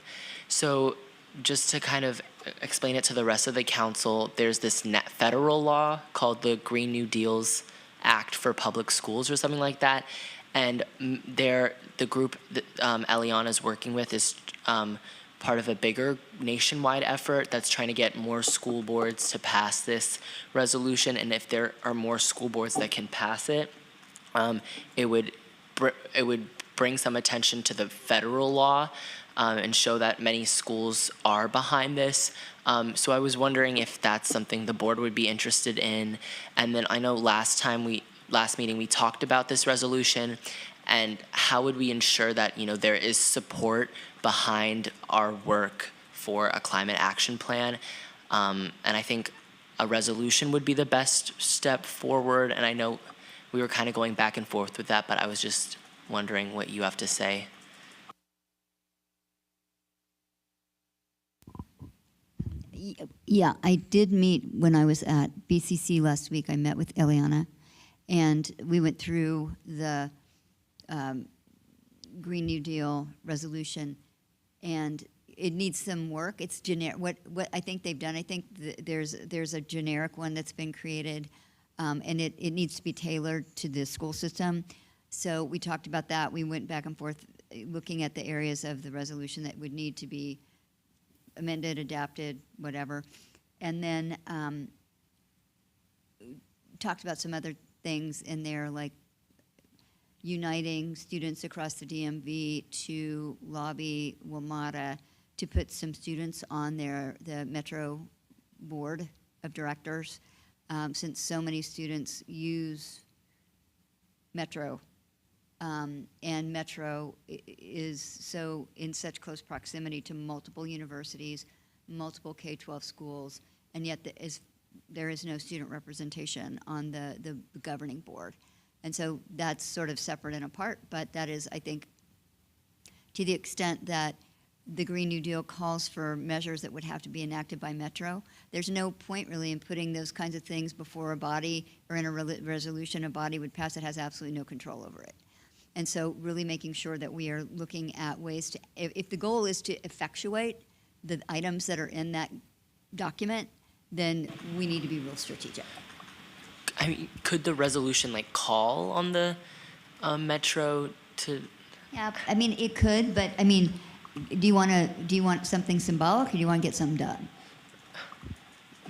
So just to kind of explain it to the rest of the council, there's this federal law called the Green New Deals Act for Public Schools or something like that. And the group that Eliana's working with is part of a bigger nationwide effort that's trying to get more school boards to pass this resolution. And if there are more school boards that can pass it, it would bring some attention to the federal law and show that many schools are behind this. So I was wondering if that's something the board would be interested in. And then I know last meeting we talked about this resolution and how would we ensure that there is support behind our work for a climate action plan. And I think a resolution would be the best step forward. And I know we were kind of going back and forth with that, but I was just wondering what you have to say. Yeah, I did meet when I was at BCC last week. I met with Eliana, and we went through the Green New Deal resolution, and it needs some work. It's generic. What I think they've done, I think there's a generic one that's been created, and it needs to be tailored to the school system. So we talked about that. We went back and forth looking at the areas of the resolution that would need to be amended, adapted, whatever. And then talked about some other things in there, like uniting students across the DMV to lobby WMATA to put some students on the Metro Board of Directors, since so many students use Metro. And Metro is so in such close proximity to multiple universities, multiple K-12 schools, and yet there is no student representation on the governing board. And so that's sort of separate and apart, but that is, I think, to the extent that the Green New Deal calls for measures that would have to be enacted by Metro, there's no point really in putting those kinds of things before a body or in a resolution a body would pass that has absolutely no control over it. And so really making sure that we are looking at ways to, if the goal is to effectuate the items that are in that document, then we need to be real strategic. I mean, could the resolution call on the Metro to? Yeah, I mean, it could, but I mean, do you want something symbolic, or do you want to get something done?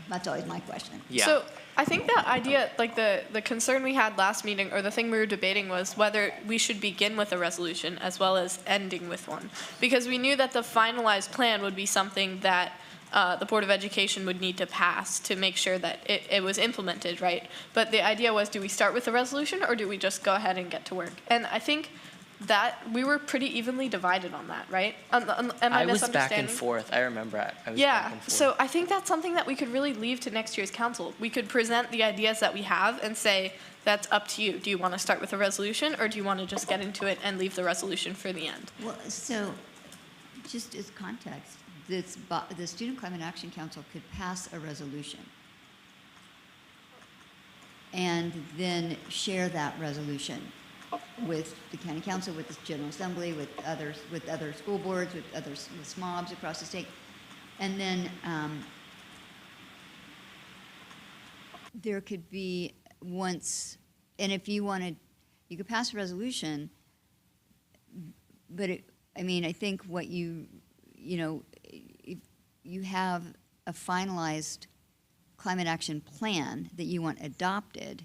That's always my question. Yeah. So I think that idea, the concern we had last meeting, or the thing we were debating, was whether we should begin with a resolution as well as ending with one. Because we knew that the finalized plan would be something that the Board of Education would need to pass to make sure that it was implemented, right? But the idea was, do we start with a resolution, or do we just go ahead and get to work? And I think that we were pretty evenly divided on that, right? Am I was back and misunderstanding? forth. I remember I was back Yeah, and forth. so I think that's something that we could really leave to next year's council. We could present the ideas that we have and say, that's up to you. Do you want to start with a resolution, or do you want to just get into it and leave the resolution for the end? Well, so just as context, the Student Climate Action Council could pass a resolution and then share that resolution with the county council, with the General Assembly, with other school boards, with SMOBs across the state, and then there could be once, and if you wanted, you could pass a resolution, but I think what if you have a finalized climate action plan that you want adopted,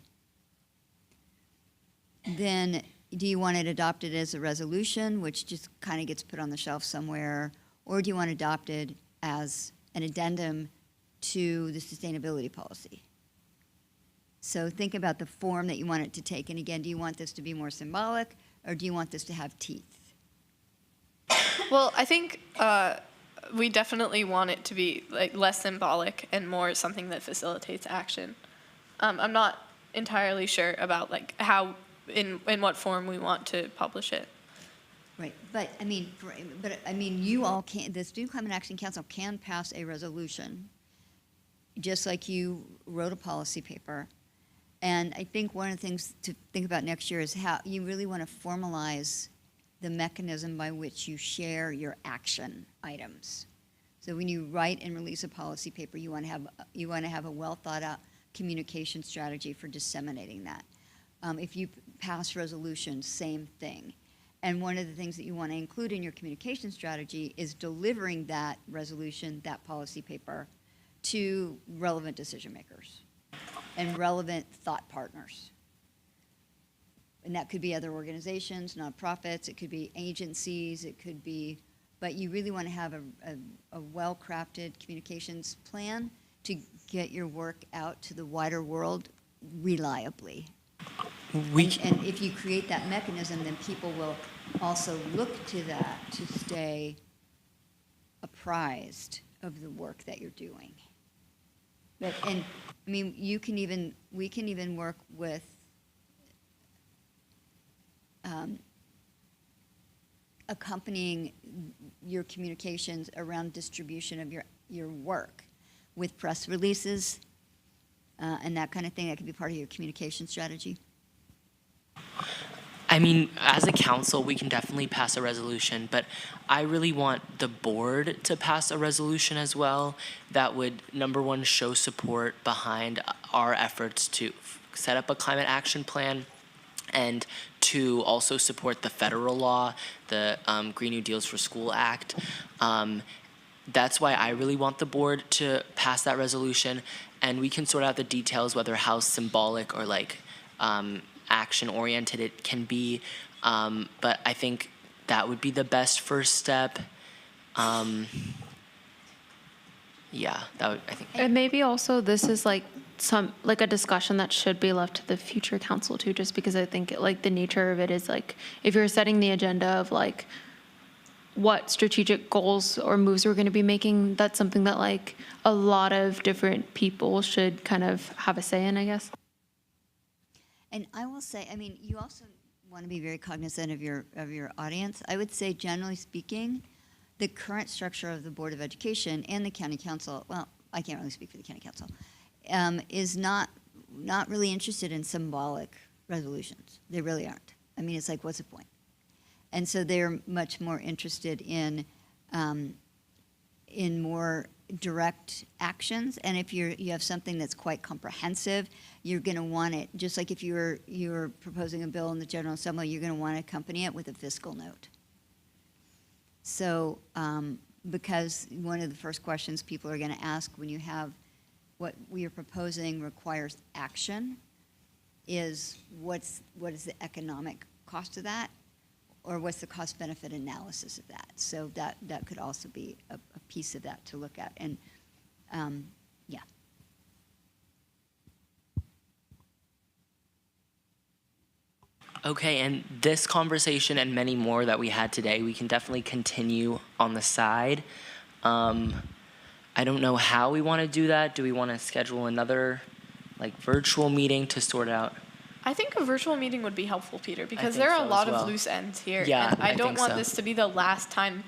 then do you want it adopted as a resolution, which just kind of gets put on the shelf somewhere, or do you want it adopted as an addendum to the sustainability policy? So think about the form that you want it to take. And again, do you want this to be more symbolic, or do you want this to have teeth? Well, I think we definitely want it to be like less symbolic and more something that facilitates action. I'm not entirely sure about like how, in what form we want to publish it. Right, but you all can, the Student Climate Action Council can pass a resolution, just like you wrote a policy paper. And I think one of the things to think about next year is how you really want to formalize the mechanism by which you share your action items. So when you write and release a policy paper, you want to have a well thought out communication strategy for disseminating that. If you pass resolutions, same thing. And one of the things that you want to include in your communication strategy is delivering that resolution, that policy paper, to relevant decision makers and relevant thought partners. And that could be other organizations, nonprofits, it could be agencies, it could be, but you really want to have a well-crafted communications plan to get your work out to the wider world reliably. And if you create that mechanism, then people will also look to that to stay apprised of the work that you're doing. We can even work with accompanying your communications around distribution of your work with press releases and that kind of thing. That could be part of your communication strategy. As a council, we can definitely pass a resolution, but I really want the board to pass a resolution as well that would, number one, show support behind our efforts to set up a climate action plan, and to also support the federal law, the Green New Deals for School Act. That's why I really want the board to pass that resolution, and we can sort out the details, whether how symbolic or action-oriented it can be, but I think that would be the best first step. And maybe also this is a discussion that should be left to the future council too, just because I think the nature of it is if you're setting the agenda of what strategic goals or moves we're going to be making, that's something that a lot of different people should kind of have a say in, I guess. And I will say, you also want to be very cognizant of your audience. I would say, generally speaking, the current structure of the Board of Education and the County Council, well, I can't really speak for the County Council, is not really interested in symbolic resolutions. They really aren't. It's what's the point? And so they're much more interested in more direct actions. And if you have something that's quite comprehensive, you're going to want it, just like if you're proposing a bill in the General Assembly, you're going to want to accompany it with a fiscal note. So, because one of the first questions people are going to ask when you have what we are proposing requires action is what is the economic cost of that, or what's the cost-benefit analysis of that? So that could also be a piece of that to look at. And, yeah. Okay, and this conversation and many more that we had today, we can definitely continue on the side. I don't know how we want to do that. Do we want to schedule another virtual meeting to sort out? I think a virtual meeting would be helpful, Peter, because there are a lot of loose ends here. Yeah, and I don't want so. This to be the last time.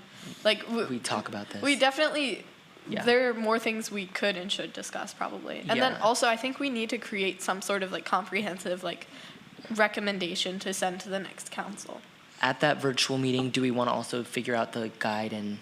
We talk about this. We definitely, Yeah. there are more things we could and should discuss probably. And then also I think we need to create some sort of comprehensive recommendation to send to the next council. At that virtual meeting, do we want to also figure out the guide and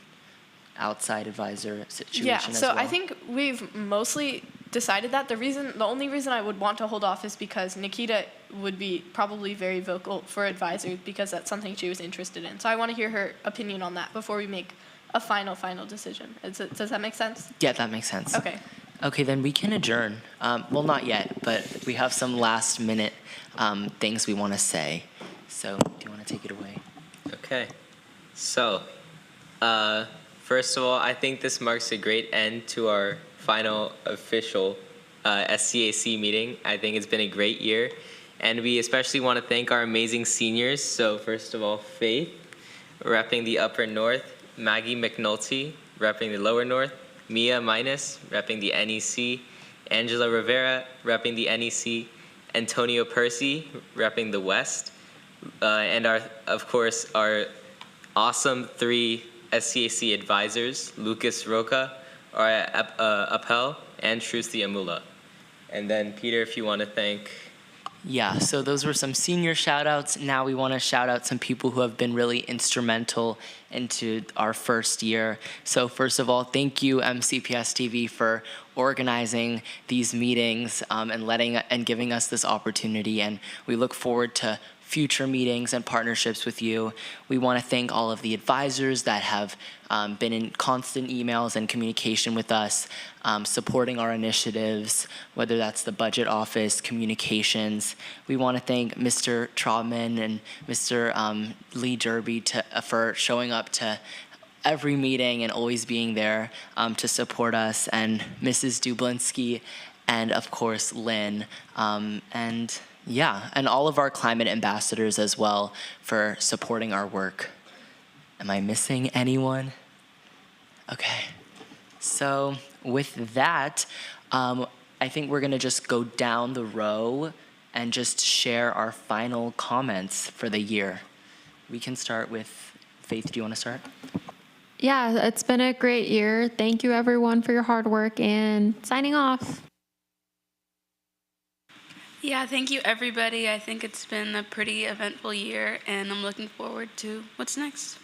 outside advisor situation as well? I think we've mostly decided that. The only reason I would want to hold off is because Nikita would be probably very vocal for advisor because that's something she was interested in. So I want to hear her opinion on that before we make a final decision. Does that make sense? Yeah, that makes sense. Okay. Okay, then we can adjourn. Well, not yet, but we have some last minute things we want to say. So do you want to take it away? Okay. So, first of all, I think this marks a great end to our final official SCAC meeting. I think it's been a great year. And we especially want to thank our amazing seniors. So first of all, Faith, repping the Upper North, Maggie McNulty, repping the Lower North, Mia Minus, repping the NEC, Angela Rivera, repping the NEC, Antonio Percy, repping the West, and of course, our awesome 3 SCAC advisors, Lucas Roca, Appel, and Shruti Amula. And then Peter, if you want to thank. Yeah, so those were some senior shout-outs. Now we want to shout out some people who have been really instrumental into our first year. So first of all, thank you, MCPS TV, for organizing these meetings and giving us this opportunity. And we look forward to future meetings and partnerships with you. We want to thank all of the advisors that have been in constant emails and communication with us, supporting our initiatives, whether that's the budget office, communications. We want to thank Mr. Trautman and Mr. Lee Derby for showing up to every meeting and always being there to support us, and Mrs. Dublinski, and of course Lynn, and all of our climate ambassadors as well for supporting our work. Am I missing anyone? Okay. So with that, I think we're gonna just go down the row and just share our final comments for the year. We can start with Faith. Do you want to start? Yeah, it's been a great year. Thank you everyone for your hard work, and signing off. Yeah, thank you, everybody. I think it's been a pretty eventful year, and I'm looking forward to what's next.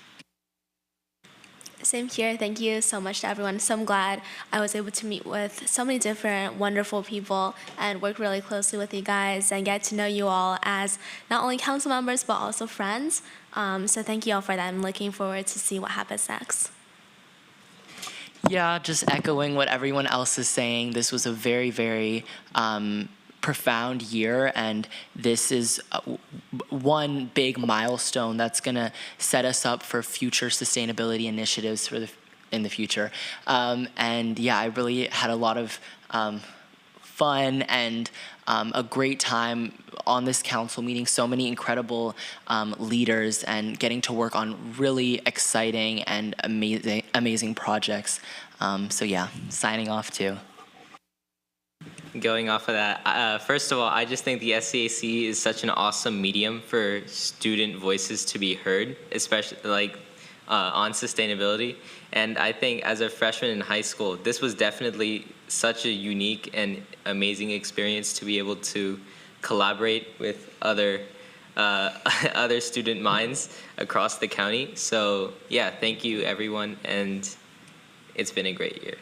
Same here. Thank you so much to everyone. So I'm glad I was able to meet with so many different wonderful people and work really closely with you guys and get to know you all as not only council members but also friends. So thank you all for that. I'm looking forward to see what happens next. Yeah, just echoing what everyone else is saying. This was a very, very profound year, and this is one big milestone that's going to set us up for future sustainability initiatives in the future. And yeah, I really had a lot of fun and a great time on this council meeting. So many incredible leaders and getting to work on really exciting and amazing projects. So yeah, signing off too. Going off of that, first of all, I just think the SCAC is such an awesome medium for student voices to be heard, especially on sustainability. And I think as a freshman in high school, this was definitely such a unique and amazing experience to be able to collaborate with other student minds across the county. So yeah, thank you everyone, and it's been a great year.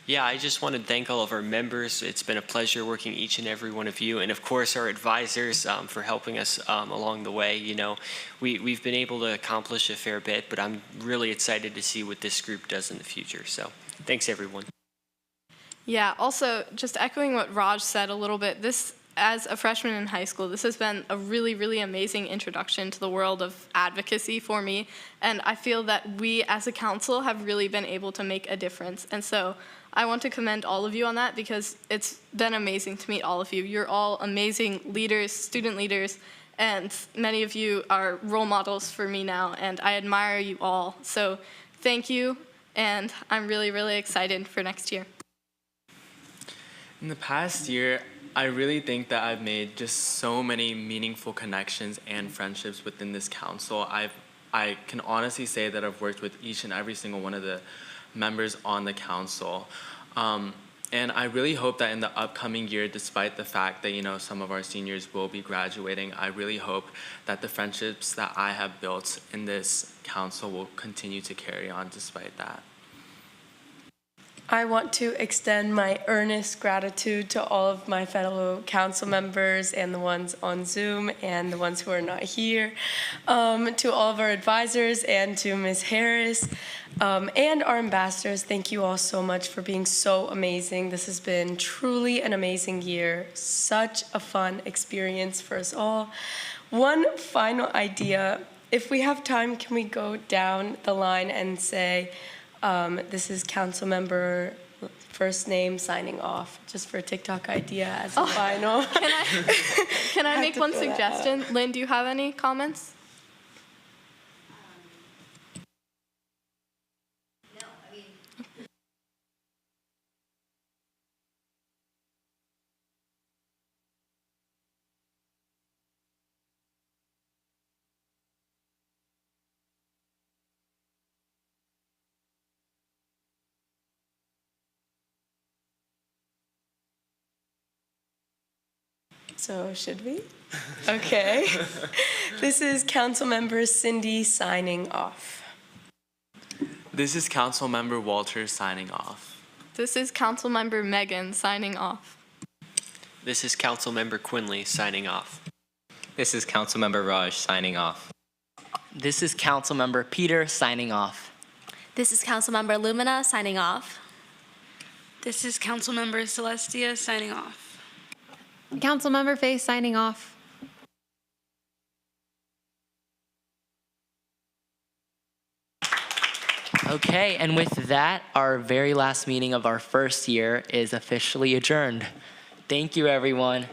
Yeah, I just want to thank all of our members. It's been a pleasure working each and every one of you, and of course our advisors for helping us along the way. You know, we've been able to accomplish a fair bit, but I'm really excited to see what this group does in the future. So thanks everyone. Yeah, also just echoing what Raj said a little bit, this, as a freshman in high school, this has been a really, really amazing introduction to the world of advocacy for me, and I feel that we as a council have really been able to make a difference. And so I want to commend all of you on that because it's been amazing to meet all of you. You're all amazing leaders, student leaders, and many of you are role models for me now, and I admire you all. So thank you, and I'm really, really excited for next year. In the past year, I really think that I've made just so many meaningful connections and friendships within this council. I can honestly say that I've worked with each and every single one of the members on the council. And I really hope that in the upcoming year, despite the fact that, you know, some of our seniors will be graduating, I really hope that the friendships that I have built in this council will continue to carry on despite that. I want to extend my earnest gratitude to all of my fellow council members and the ones on Zoom and the ones who are not here, to all of our advisors and to Ms. Harris, and our ambassadors. Thank you all so much for being so amazing. This has been truly an amazing year, such a fun experience for us all. One final idea, if we have time, can we go down the line and say, this is council member first name signing off, just for a TikTok idea as a final. Can I make one suggestion? Lynn, do you have any comments? So should we? Okay. This is Councilmember Cindy signing off. This is Councilmember Walter signing off. This is Councilmember Megan signing off. This is Councilmember Quinley signing off. This is Councilmember Raj signing off. This is Councilmember Peter signing off. This is Councilmember Lumina signing off. This is Councilmember Celestia signing off. Councilmember Faye signing off. Okay, and with that, our very last meeting of our first year is officially adjourned. Thank you, everyone.